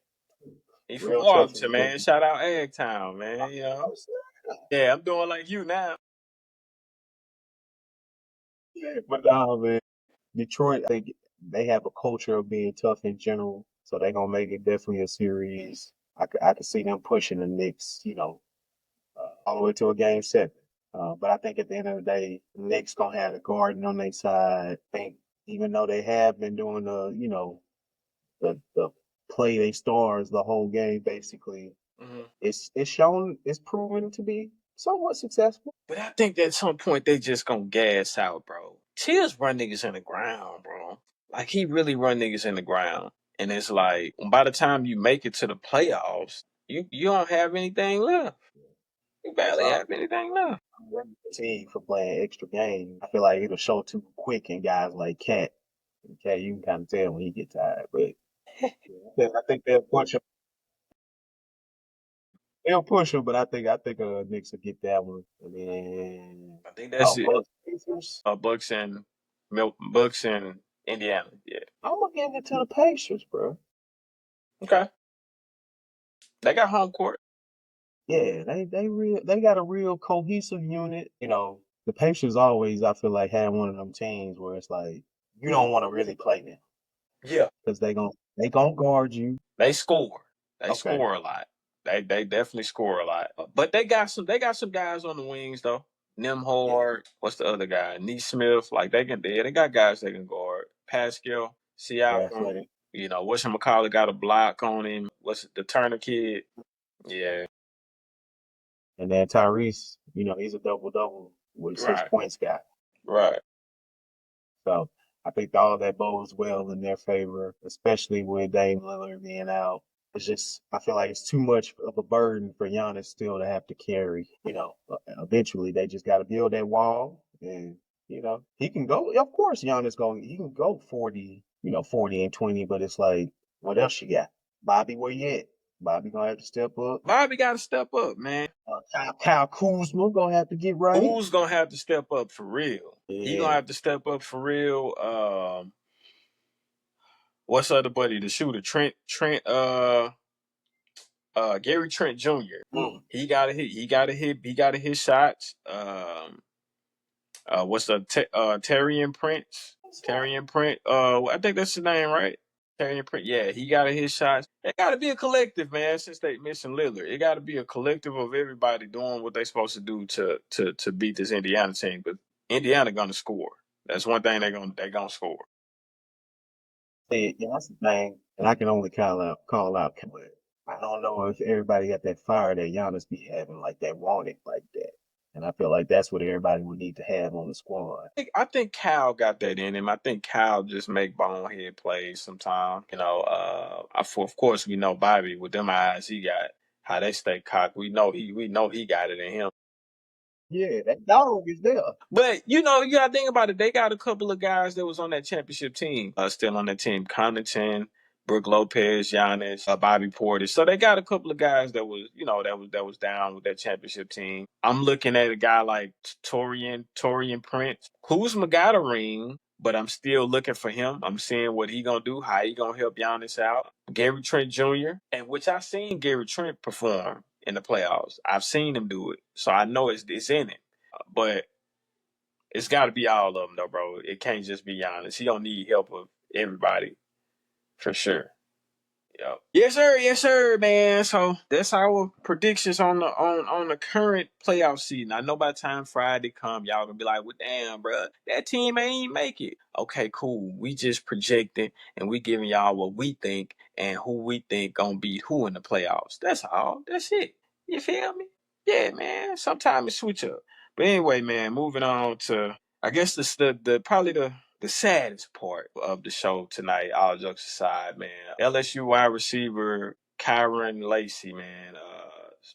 B: He from
A: Real tough
B: Washington,
A: for
B: man.
A: Cookie.
B: Shout out Eggtown, man. You know. Yeah, I'm doing like you now.
A: But man, Detroit, they have a culture of being tough in general, so they're gonna make it definitely a series. I could see them pushing the Knicks, all the way to a game 7. But I think at the end of the day, the Knicks gonna have the Garden on their side. I think even though they have been doing the play they stars the whole game basically, it's proven to be somewhat successful.
B: But I think that at some point they just gonna gas out, bro. Tibbs run niggas in the ground, bro. Like he really run niggas in the ground. And it's like by the time you make it to the playoffs, you don't have anything left. You barely have anything left.
A: I'm fatigued for playing extra games. I feel like it'll show too quick in guys like Cat. Cat, you can kind of tell when he get tired, but I think they'll push him. They'll push him, but I think Knicks will get that one. And then
B: I think that's it.
A: Pacers.
B: Bucks and Indiana. Yeah.
A: I'm gonna give it to the Pacers, bro.
B: Okay. They got home court.
A: Yeah, they got a real cohesive unit. The Pacers always, I feel like, had one of them teams where it's like you don't want to really play them.
B: Yeah.
A: Because they gon' guard you.
B: They score. They score a lot. They definitely score a lot. But they got some guys on the wings though. Nimhard, what's the other guy? Neesmith. Like they got guys they can guard. Pascal, Siakam. Whatchamacallit got a block on him. What's it, the Turner kid? Yeah,
A: And then Tyrese, he's a double double with six
B: right,
A: points guy.
B: right.
A: So I think all of that bodes well in their favor, especially with Dame Lillard being out. It's just I feel like it's too much of a burden for Giannis still to have to carry. Eventually they just got to build that wall, and he can go. Of course, he can go 40, 40 and 20, but it's like, what else you got, Bobby? Where you at? Bobby gonna have to step up.
B: Bobby got to step up, man.
A: Kyle Kuzma gonna have to get right.
B: Who's gonna have to step up for real? He gonna
A: Yeah.
B: have to step up for real. What's other buddy? The shooter, Gary Trent Jr.
A: Mm.
B: He got to hit. He got to hit shots. What's the Terrian Prince? Terrian Prince. I think that's his name, right? Terrian Prince. Yeah, he got to hit shots. It got to be a collective, man. Since they missing Lillard, it got to be a collective of everybody doing what they supposed to do to beat this Indiana team. But Indiana gonna score. That's one thing they gonna score.
A: Yeah, that's the thing, and I can only call out. But I don't know if everybody got that fire that Giannis be having, like that, want it like that. And I feel like that's what everybody would need to have on the squad.
B: I think Cal got that in him. I think Cal just make bonehead plays sometimes. Of course we know Bobby with them eyes he got how they stay cocked. We know he got it in him.
A: Yeah, that dog is there.
B: But you gotta think about it. They got a couple of guys that was on that championship team, still on that team. Connaughton, Brooke Lopez, Giannis, Bobby Portis. So they got a couple of guys that was down with that championship team. I'm looking at a guy like Torian Prince. Kuzma got a ring, but I'm still looking for him. I'm seeing what he gonna do, how he gonna help Giannis out. Gary Trent Jr., and which I've seen Gary Trent perform in the playoffs. I've seen him do it, so I know it's in him. But it's got to be all of them, though, bro. It can't just be Giannis. He don't need help of everybody, for sure. Yep. Yes, sir, man. So that's our predictions on the current playoff season. I know by the time Friday come, y'all gonna be like, "Well, damn, bro, that team ain't make it." Okay, cool. We just projecting and we giving y'all what we think and who we think gonna beat who in the playoffs. That's all. That's it. You feel me? Yeah, man. Sometimes it switch up. But anyway, man. Moving on to I guess the probably the saddest part of the show tonight, all jokes aside, man. LSU wide receiver KRYEN LACY, man,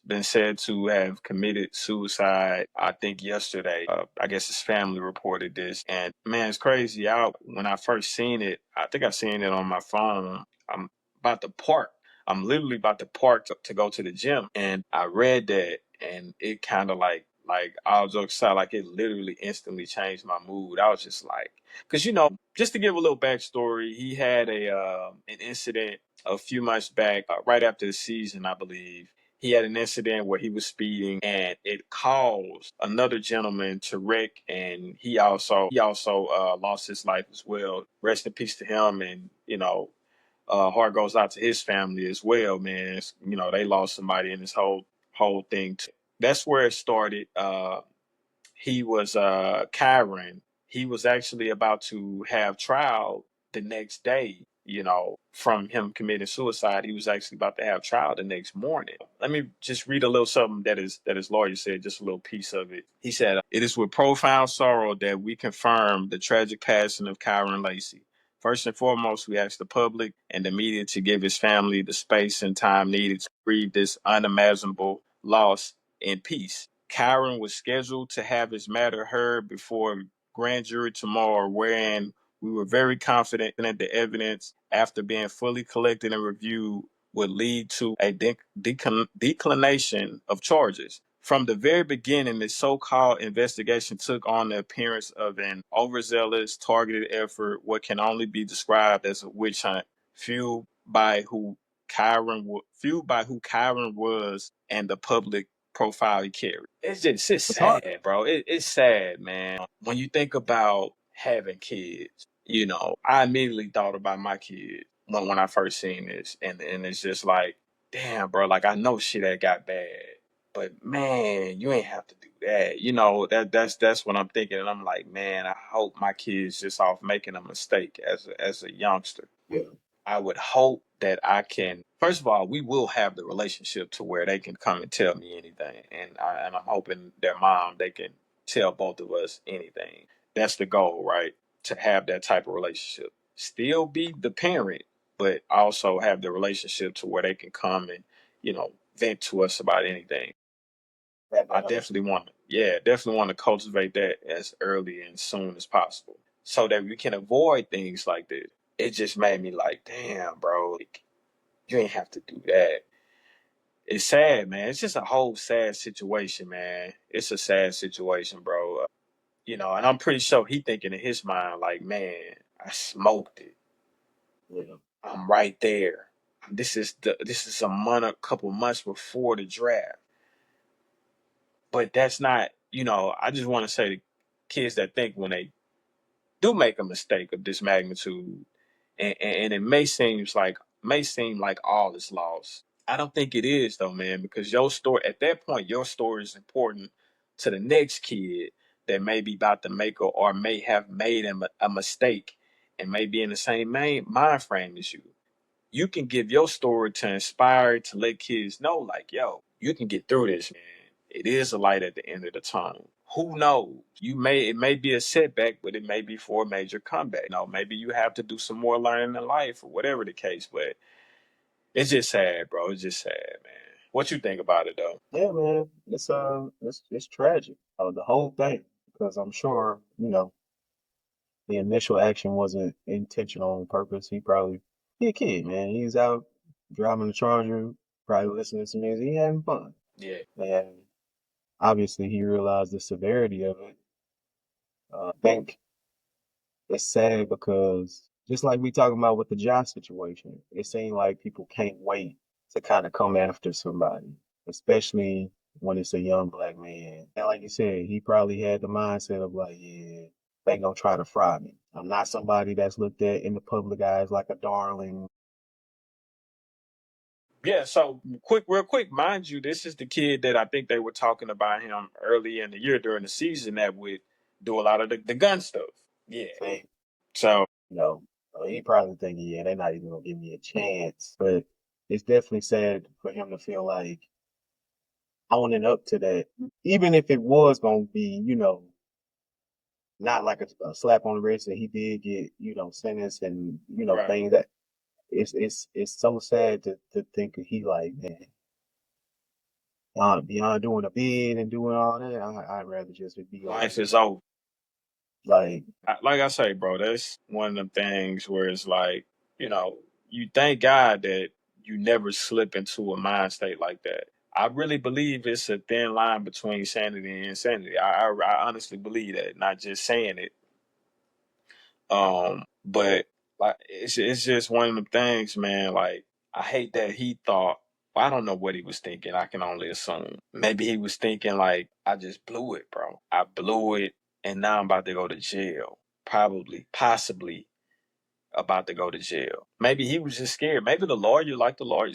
B: been said to have committed suicide. I think yesterday. I guess his family reported this, and man, it's crazy. When I first seen it, I think I seen it on my phone. I'm about to park. I'm literally about to park to go to the gym, and I read that, and it kind of like all jokes aside, like it literally instantly changed my mood. I was just like, because just to give a little backstory, he had an incident a few months back, right after the season, I believe. He had an incident where he was speeding, and it caused another gentleman to wreck, and he also lost his life as well. Rest in peace to him, and heart goes out to his family as well, man. They lost somebody in this whole thing. That's where it started. He was KRYEN. He was actually about to have trial the next day. From him committing suicide, he was actually about to have trial the next morning. Let me just read a little something that his lawyer said, just a little piece of it. He said, "It is with profound sorrow that we confirm the tragic passing of KRYEN LACY. First and foremost, we ask the public and the media to give his family the space and time needed to grieve this unimaginable loss in peace. KRYEN was scheduled to have his matter heard before grand jury tomorrow, wherein we were very confident that the evidence, after being fully collected and reviewed, would lead to a declination of charges. From the very beginning, the so-called investigation took on the appearance of an overzealous, targeted effort, what can only be described as a witch hunt, fueled by who KRYEN was and the public profile he carried." It's
A: It's hard.
B: sad, bro. It's sad, man. When you think about having kids, I immediately thought about my kids when I first seen this, and it's just like, damn, bro. Like I know shit that got bad, but man, you ain't have to do that. That's what I'm thinking, and I'm like, man, I hope my kids just off making a mistake as a youngster.
A: Yeah.
B: I would hope that I can. First of all, we will have the relationship to where they can come and tell me anything, and I'm hoping their mom they can tell both of us anything. That's the goal, right? To have that type of relationship. Still be the parent, but also have the relationship to where they can come and vent to us about anything. I definitely want to, yeah, definitely want to cultivate that as early and soon as possible so that we can avoid things like this. It just made me like, damn, bro, like, you ain't have to do that. It's sad, man. It's just a whole sad situation, man. It's a sad situation, bro. And I'm pretty sure he thinking in his mind, like, man, I smoked it.
A: Yeah.
B: I'm right there. This is a couple months before the draft. But that's not, I just want to say to kids that think when they do make a mistake of this magnitude, and it may seem like all is lost. I don't think it is though, man, because your story at that point, your story is important to the next kid that may be about to make or may have made a mistake and may be in the same mind frame as you. You can give your story to inspire to let kids know, like, yo, you can get through this, man. It is a light at the end of the tunnel. Who knows? It may be a setback, but it may be for a major comeback. Maybe you have to do some more learning in life or whatever the case. But it's just sad, bro. It's just sad, man. What you think about it though?
A: Yeah, man. It's tragic. The whole thing, because I'm sure the initial action wasn't intentional on purpose. He a kid, man. He's out driving the Charger, probably listening to music. He having fun,
B: Yeah.
A: and obviously he realized the severity of it. I think it's sad because just like we talking about with the Josh situation, it seemed like people can't wait to kind of come after somebody, especially when it's a young black man. And like you said, he probably had the mindset of like, yeah, they gonna try to fry me. I'm not somebody that's looked at in the public eyes like a darling.
B: Yeah, so real quick, mind you, this is the kid that I think they were talking about him early in the year during the season that would do a lot of the gun stuff. Yeah.
A: Thing.
B: So
A: You know, he probably thinking, yeah, they're not even gonna give me a chance. But it's definitely sad for him to feel like owning up to that, even if it was gonna be, not like a slap on the wrist that he did get, sentenced and
B: right.
A: things that it's so sad to think that he like, man, beyond doing a bid and doing all that, I'd rather just be on
B: Life is over.
A: like
B: Like I say, bro, that's one of them things where it's like, you thank God that you never slip into a mind state like that. I really believe it's a thin line between sanity and insanity. I honestly believe that, not just saying it. But like it's just one of them things, man. Like I hate that he thought. Well, I don't know what he was thinking. I can only assume. Maybe he was thinking like, I just blew it, bro. I blew it, and now I'm about to go to jail. Probably, possibly about to go to jail. Maybe he was just scared. Maybe the lawyer, like the lawyer,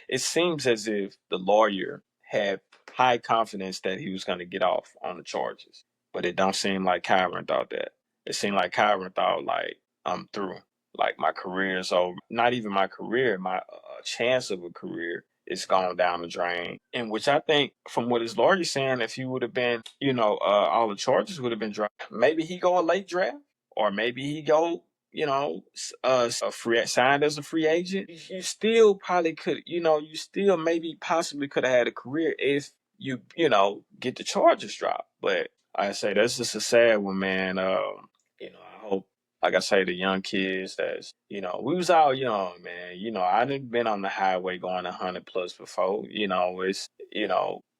B: it seems as if the lawyer had high confidence that he was going to get off on the charges. But it don't seem like Kyron thought that. It seemed like Kyron thought like I'm through. Like my career is over. Not even my career, my chance of a career is gone down the drain. In which I think, from what his lawyer is saying, if he would have been, all the charges would have been dropped. Maybe he go a late draft, or maybe he go a free signed as a free agent. You still probably could, you still maybe possibly could have had a career if get the charges dropped. But like I say, that's just a sad one, man. I hope, like I say, the young kids that's, we was all young, man. I done been on the highway going 100 plus before. It's,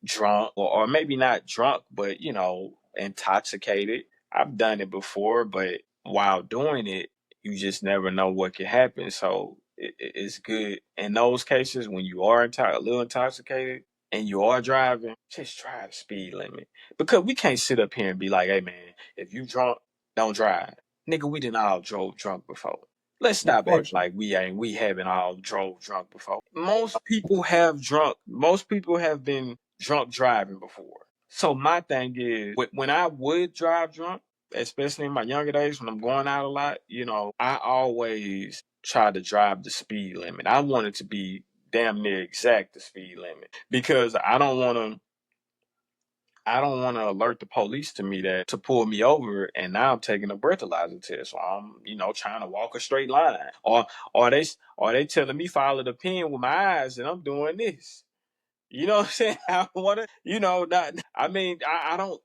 B: drunk or maybe not drunk, but, intoxicated. I've done it before, but while doing it, you just never know what can happen. So it's good in those cases when you are a little intoxicated and you are driving, just drive the speed limit. Because we can't sit up here and be like, hey man, if you drunk, don't drive. Nigga, we didn't all drove drunk before. Let's stop acting
A: unfortunately.
B: like we haven't all drove drunk before. Most people have been drunk driving before. So my thing is when I would drive drunk, especially in my younger days when I'm going out a lot, I always try to drive the speed limit. I want it to be damn near exact the speed limit because I don't want to alert the police to me that to pull me over, and now I'm taking a breathalyzer test. So I'm, trying to walk a straight line, or they telling me follow the pen with my eyes, and I'm doing this. You know what I'm saying? I want to, not. I mean, I don't,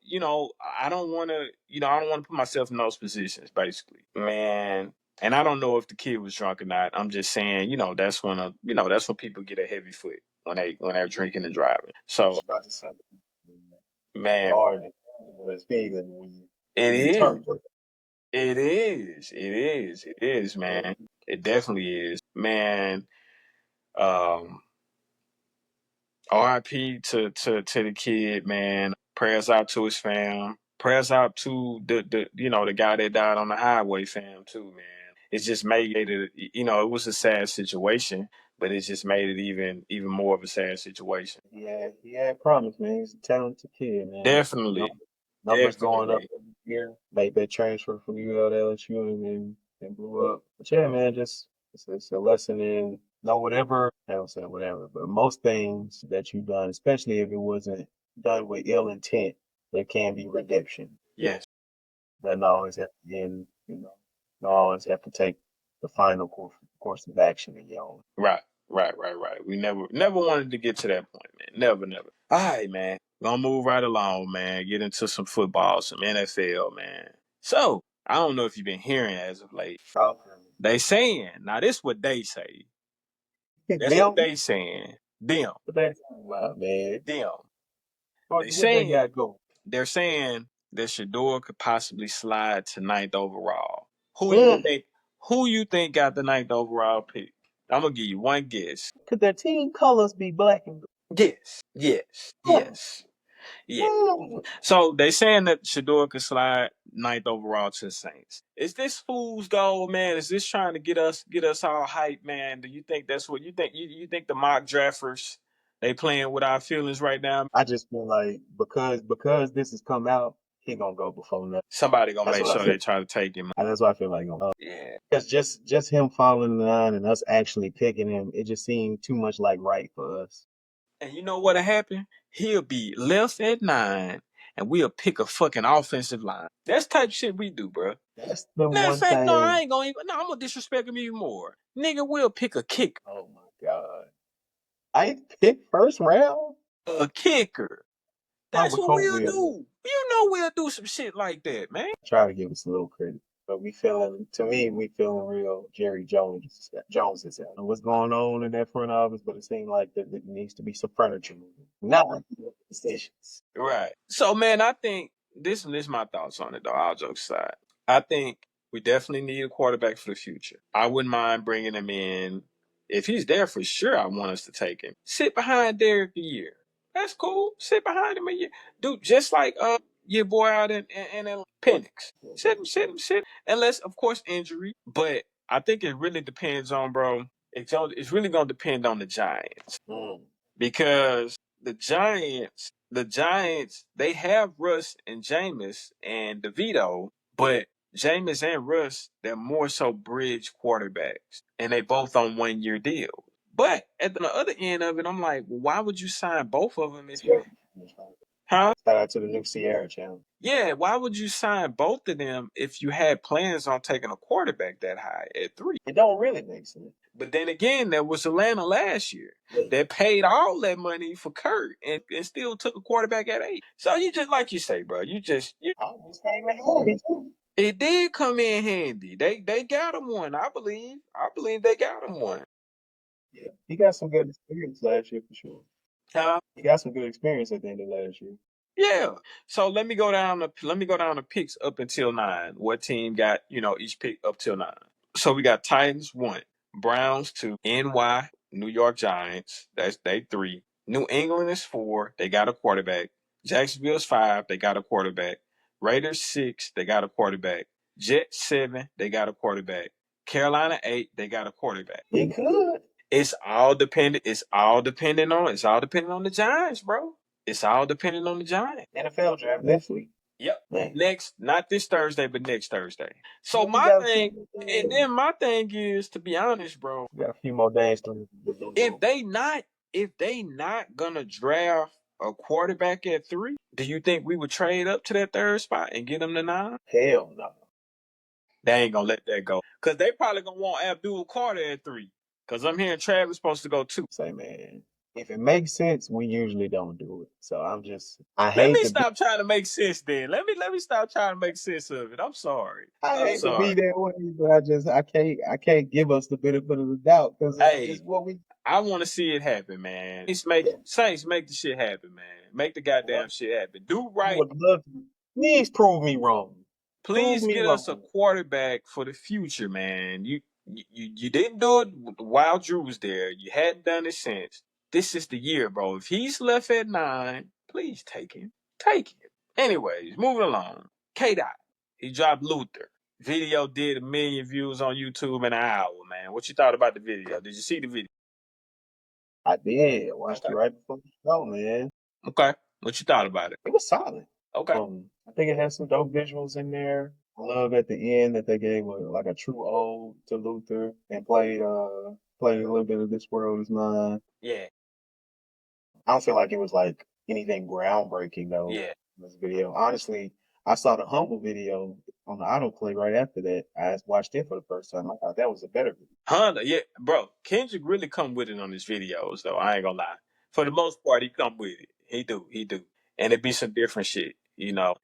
B: I don't want to, I don't want to put myself in those positions, basically, man. And I don't know if the kid was drunk or not. I'm just saying, that's when people get a heavy foot when they're drinking and driving. So,
A: About to say,
B: man,
A: hard when it's big and when
B: it
A: you
B: is.
A: turn.
B: It is. It is. It is, man. It definitely is, man. Um, RIP to the kid, man. Prayers out to his fam. Prayers out to the guy that died on the highway, fam, too, man. It just made it, it was a sad situation, but it just made it even more of a sad situation.
A: Yeah, he had promise, man. He's a talented kid, man.
B: Definitely,
A: Numbers going up
B: definitely.
A: every year. Made that transfer from UL to LSU and blew up. But yeah, man, just it's a lesson in no whatever. I don't say whatever, but most things that you've done, especially if it wasn't done with ill intent, there can be redemption.
B: Yes.
A: Doesn't always have to end, you always have to take the final course of action in your own.
B: Right, right. We never wanted to get to that point, man. Never, never. All right, man. Gonna move right along, man. Get into some football, some NFL, man. So, I don't know if you've been hearing as of late. They saying, now this what they say. That's what
A: Them,
B: they saying. Them.
A: what they talking about, man?
B: Them. They
A: What they
B: saying
A: got going?
B: they're saying that SHEDEUR could possibly slide to ninth overall.
A: Mm.
B: Who you think got the ninth overall pick? I'm gonna give you one guess.
A: Could their team colors be black and
B: Yes. So they saying that SHEDEUR could slide ninth overall to the Saints. Is this fool's goal, man? Is this trying to get us all hyped, man? Do you think that's what you think? You think the mock drafters they playing with our feelings right now?
A: I just feel like because this has come out, he gonna go before nothing.
B: Somebody gonna
A: That's
B: make
A: what I
B: sure
A: feel.
B: they try to take him.
A: That's what I feel like.
B: Yeah.
A: Because just him following the line and us actually picking him, it just seemed too much like right for us.
B: And you know what'll happen? He'll be left at 9, and we'll pick a fucking offensive line. That's the type of shit we do, bro.
A: That's the
B: Matter of
A: one
B: fact, no, I
A: thing.
B: ain't gonna even. No, I'm gonna disrespect him even more. Nigga, we'll pick a kicker.
A: Oh my God. I picked first round.
B: A kicker. That's
A: Robert
B: what we'll
A: Cofield.
B: do. You know we'll do some shit like that, man.
A: Try to give us a little credit. But we feeling real Jerry Jones. Jones is out. What's going on in that front office? But it seems like there needs to be some furniture moving, not decisions.
B: Right. So, man, I think this is my thoughts on it, though. All jokes aside, I think we definitely need a quarterback for the future. I wouldn't mind bringing him in. If he's there for sure, I want us to take him. Sit behind Derek a year. That's cool. Sit behind him a year. Dude, just like your boy out in Penix. Sit. Unless, of course, injury. But I think it really depends on, bro. It's really going to depend on the Giants.
A: Mm.
B: Because the Giants, they have Russ and Jameis and DeVito, but Jameis and Russ, they're more so bridge quarterbacks, and they both on 1-year deals. But at the other end of it, I'm like, why would you sign both of them if you, huh?
A: Shout out to the new Sierra channel.
B: Yeah, why would you sign both of them if you had plans on taking a quarterback that high at 3?
A: It don't really make sense.
B: But then again, there was Atlanta last year that paid all that money for Kurt and still took a quarterback at 8. So you just like you say, bro.
A: Almost came in handy too.
B: It did come in handy. They got him one. I believe they got him one.
A: Yeah, he got some good experience last year for sure.
B: Huh?
A: He got some good experience at the end of last year.
B: Yeah. So let me go down the picks up until 9. What team got each pick up till 9? So we got Titans 1, Browns 2, NY New York Giants. That's they 3. New England is 4. They got a quarterback. Jacksonville's 5. They got a quarterback. Raiders 6. They got a quarterback. Jets 7. They got a quarterback. Carolina 8. They got a quarterback.
A: He could.
B: It's all dependent. It's all dependent on the Giants, bro. It's all dependent on the Giants.
A: NFL draft next week.
B: Yep.
A: Man,
B: Next, not this Thursday, but next Thursday. So
A: well,
B: my thing, and then my thing is, to be honest, bro,
A: we got a few more days to do.
B: if they not gonna draft a quarterback at 3, do you think we would trade up to that 3rd spot and get them to 9?
A: Hell no.
B: They ain't gonna let that go. Cause they probably gonna want Abdul Carter at 3. Cause I'm hearing Travis supposed to go 2.
A: Say, man, if it makes sense, we usually don't do it. So I
B: Let
A: hate
B: me
A: to be,
B: stop trying to make sense then. Let me stop trying to make sense of it. I'm sorry.
A: I
B: I'm
A: hate to be
B: sorry.
A: that way, but I can't give us the benefit of the doubt because it's
B: Hey,
A: just what we.
B: I want to see it happen, man.
A: Yeah,
B: Saints make the shit happen, man. Make the goddamn
A: what
B: shit happen. Do
A: I
B: right.
A: would love to. Please prove me wrong. Prove
B: Please
A: me
B: get us a
A: wrong.
B: quarterback for the future, man. You didn't do it while Drew was there. You hadn't done it since. This is the year, bro. If he's left at 9, please take him. Take him. Anyways, moving along. K Dot. He dropped Luther. Video did 1 million views on YouTube in an hour, man. What you thought about the video? Did you see the video?
A: I did. Watched it
B: Okay.
A: right before the show, man.
B: Okay. What you thought about it?
A: It was solid.
B: Okay.
A: I think it has some dope visuals in there. I love at the end that they gave like a true ode to Luther and played a little bit of This World Is Mine.
B: Yeah.
A: I don't feel like it was like anything groundbreaking though
B: Yeah.
A: in this video. Honestly, I saw the Humble video on the autoplay right after that. I watched it for the first time. I thought that was a better video.
B: Honda, yeah, bro. Kendrick really come with it on his videos, though. I ain't gonna lie. For the most part, he come with it. He do. And it be some different shit.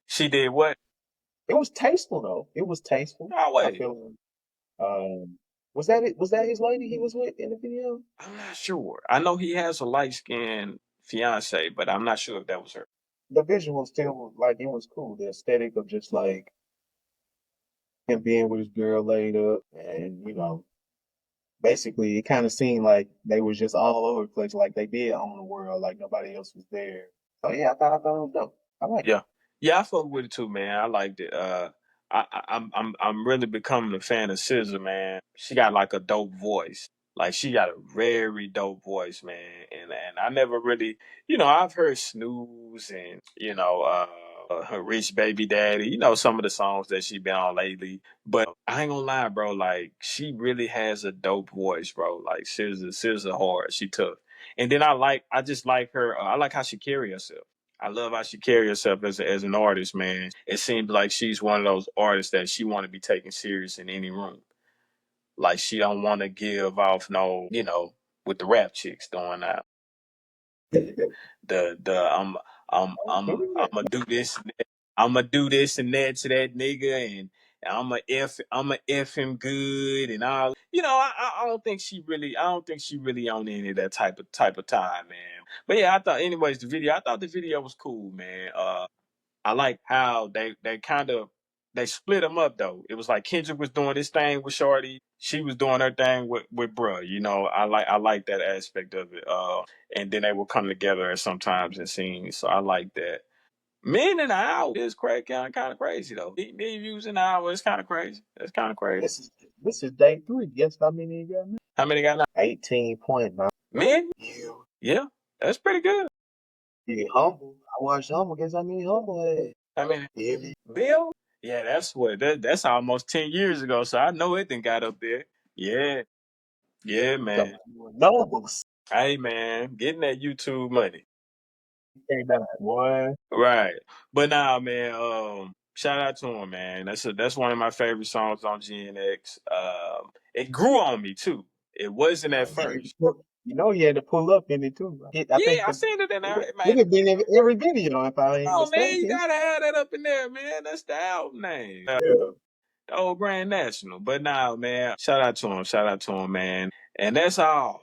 B: She did what?
A: It was tasteful though. It was tasteful.
B: Oh
A: I
B: wait,
A: feel was that it? Was that his lady he was with in the video?
B: I'm not sure. I know he has a light skinned fiance, but I'm not sure if that was her.
A: The visual still like it was cool. The aesthetic of just like him being with his girl laid up and basically it kind of seemed like they was just all over the place, like they did own the world, like nobody else was there. So yeah, I thought it was dope. I like it.
B: Yeah, yeah, I fuck with it too, man. I liked it. I'm really becoming a fan of SZA, man. She got like a dope voice. Like she got a very dope voice, man. And I never really, I've heard Snooze and her Rich Baby Daddy. Some of the songs that she been on lately. But I ain't gonna lie, bro. Like she really has a dope voice, bro. Like SZA hard. She tough. And then I just like her. I like how she carry herself. I love how she carry herself as an artist, man. It seems like she's one of those artists that she want to be taken serious in any room. Like she don't want to give off no, with the rap chicks doing that. The I'm gonna do this. I'm gonna do this and that to that nigga, and I'm gonna f him good and all. I don't think she really on any of that type of time, man. But yeah, I thought the video was cool, man. I like how they kind of they split them up though. It was like Kendrick was doing his thing with Shorty, she was doing her thing with bruh. I like that aspect of it. And then they would come together at sometimes in scenes. So I like that. Men in an hour is kind of crazy though. Me views in an hour is kind of crazy. That's kind of crazy.
A: This is day 3. Guess how many you got now?
B: How many got now?
A: 18.9.
B: Men? Yeah, that's pretty good.
A: Yeah, Humble. I watched Humble. Guess how many Humble had?
B: I mean,
A: Yeah,
B: Bill? Yeah, that's almost 10 years ago. So I know it done got up there. Yeah, yeah, man.
A: numbers.
B: Hey, man, getting that YouTube money.
A: Came down, boy.
B: Right. But nah, man, shout out to him, man. That's one of my favorite songs on GNX. It grew on me too. It wasn't at first.
A: He had to pull up in it too. I think
B: Yeah, I seen it in there.
A: it
B: Man,
A: had been in every video, if I ain't
B: oh man, you
A: mistaken.
B: gotta have that up in there, man. That's the album name.
A: Yeah.
B: The old Grand National. But now, man, shout out to him. Shout out to him, man. And that's all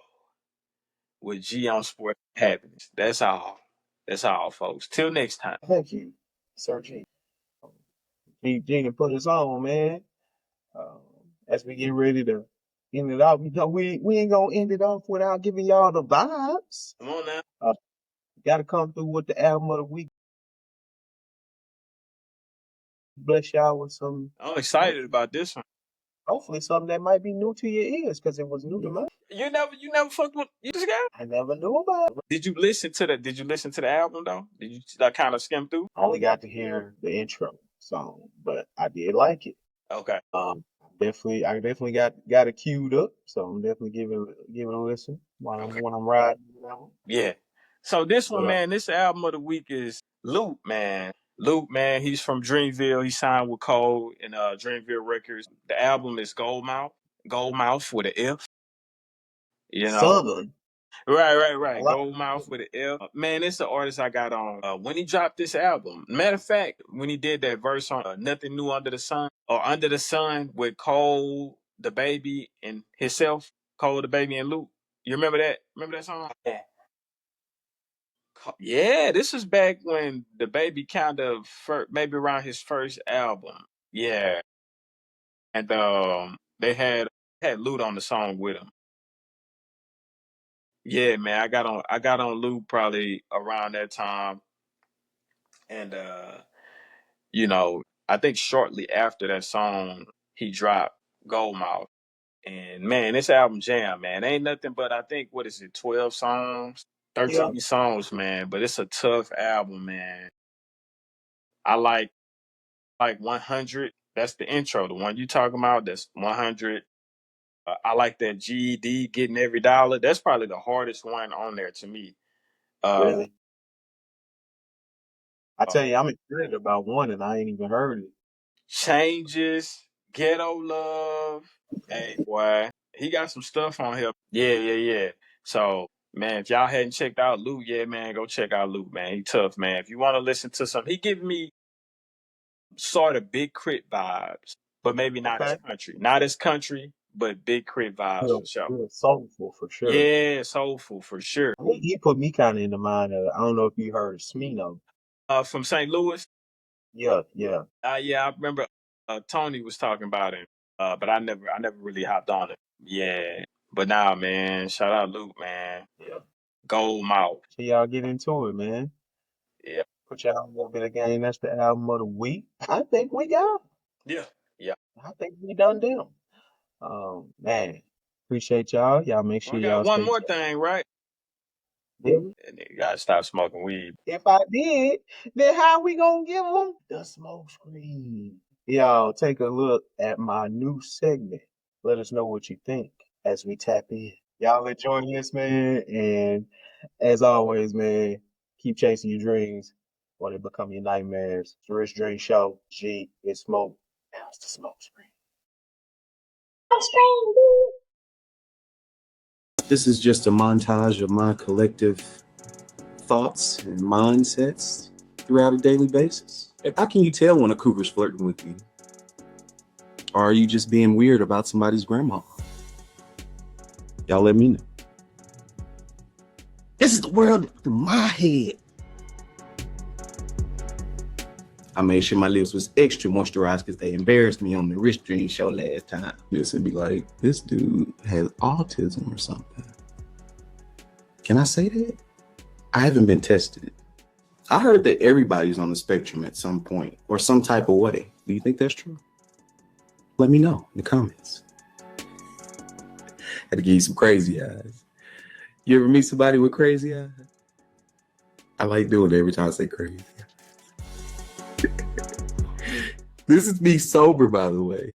B: with G on Sports Happiness. That's all. That's all, folks. Till next time.
A: Thank you, Sir G. G put us on, man. As we get ready to end it off, we ain't gonna end it off without giving y'all the vibes.
B: Come on now.
A: Gotta come through with the album of the week. Bless y'all with some.
B: I'm excited about this one.
A: Hopefully something that might be new to your ears, because it was new to me.
B: You never fucked with this guy?
A: I never knew about it.
B: Did you listen to the album though? Did you like kind of skim through?
A: I only got to hear the intro song, but I did like it.
B: Okay.
A: I definitely got it queued up, so I'm definitely giving a listen when I'm riding around.
B: Yeah. So this one,
A: But
B: man, this album of the week is Luke, man. Luke, man, he's from Dreamville. He signed with Cole and Dreamville Records. The album is Goldmouth with an F. You know.
A: Southern,
B: Right.
A: I like
B: Goldmouth with an F. Man, it's the artist I got on when he dropped this album. Matter of fact, when he did that verse on Nothing New Under the Sun or Under the Sun with Cole, the baby, and himself, Cole, the baby, and Luke. You remember that? Remember that song? Yeah. Yeah, this was back when the baby kind of maybe around his first album. Yeah, and they had Luke on the song with him. Yeah, man, I got on Luke probably around that time, and you know, I think shortly after that song he dropped Goldmouth, and man, this album jam, man, ain't nothing but I think what is it, 12 songs, 13 songs, man, but it's a tough album, man. I like 100. That's the intro, the one you talking about. That's 100. I like that GED, getting every dollar. That's probably the hardest one on there to me.
A: really. I
B: Uh,
A: tell you, I'm excited about one, and I ain't even heard it.
B: Changes, Ghetto Love. Hey, boy, he got some stuff on here. Yeah. So, man, if y'all hadn't checked out Luke, yeah, man, go check out Luke, man. He tough, man. If you want to listen to some, he give me sort of Big Crit vibes, but maybe not as
A: Okay,
B: country. Not as country, but Big Crit vibes for sure.
A: real soulful for sure.
B: Yeah, soulful for sure.
A: He put me kind of in the mind of, I don't know if you heard of Smino.
B: From St. Louis.
A: Yeah.
B: Yeah, I remember Tony was talking about him, but I never really hopped on it. Yeah, but now, man, shout out Luke, man.
A: Yeah.
B: Gold Mouth.
A: So y'all get into it, man.
B: Yeah,
A: Put y'all a little bit of game. That's the album of the week. I think we got 'em.
B: yeah.
A: I think we done them. Man, appreciate y'all. Y'all make
B: Well, I
A: sure
B: got
A: y'all
B: one
A: stay
B: more
A: safe.
B: thing, right?
A: Yeah.
B: And you gotta stop smoking weed.
A: If I did, then how we gonna give them the smoke screen? Y'all take a look at my new segment. Let us know what you think as we tap in. Y'all enjoy this, man. And as always, man, keep chasing your dreams or they become your nightmares. It's the Rich Dream Show. G, it's smoke. Now it's the smoke screen.
E: This is just a montage of my collective thoughts and mindsets throughout a daily basis. How can you tell when a cougar's flirting with you? Or are you just being weird about somebody's grandma? Y'all let me know. This is the world in my head. I made sure my lips was extra moisturized because they embarrassed me on the Rich Dream Show last time. This would be like, this dude has autism or something. Can I say that? I haven't been tested. I heard that everybody's on the spectrum at some point or some type of way. Do you think that's true? Let me know in the comments. Had to give you some crazy eyes. You ever meet somebody with crazy eyes? I like doing it every time I say crazy. This is me sober, by the way.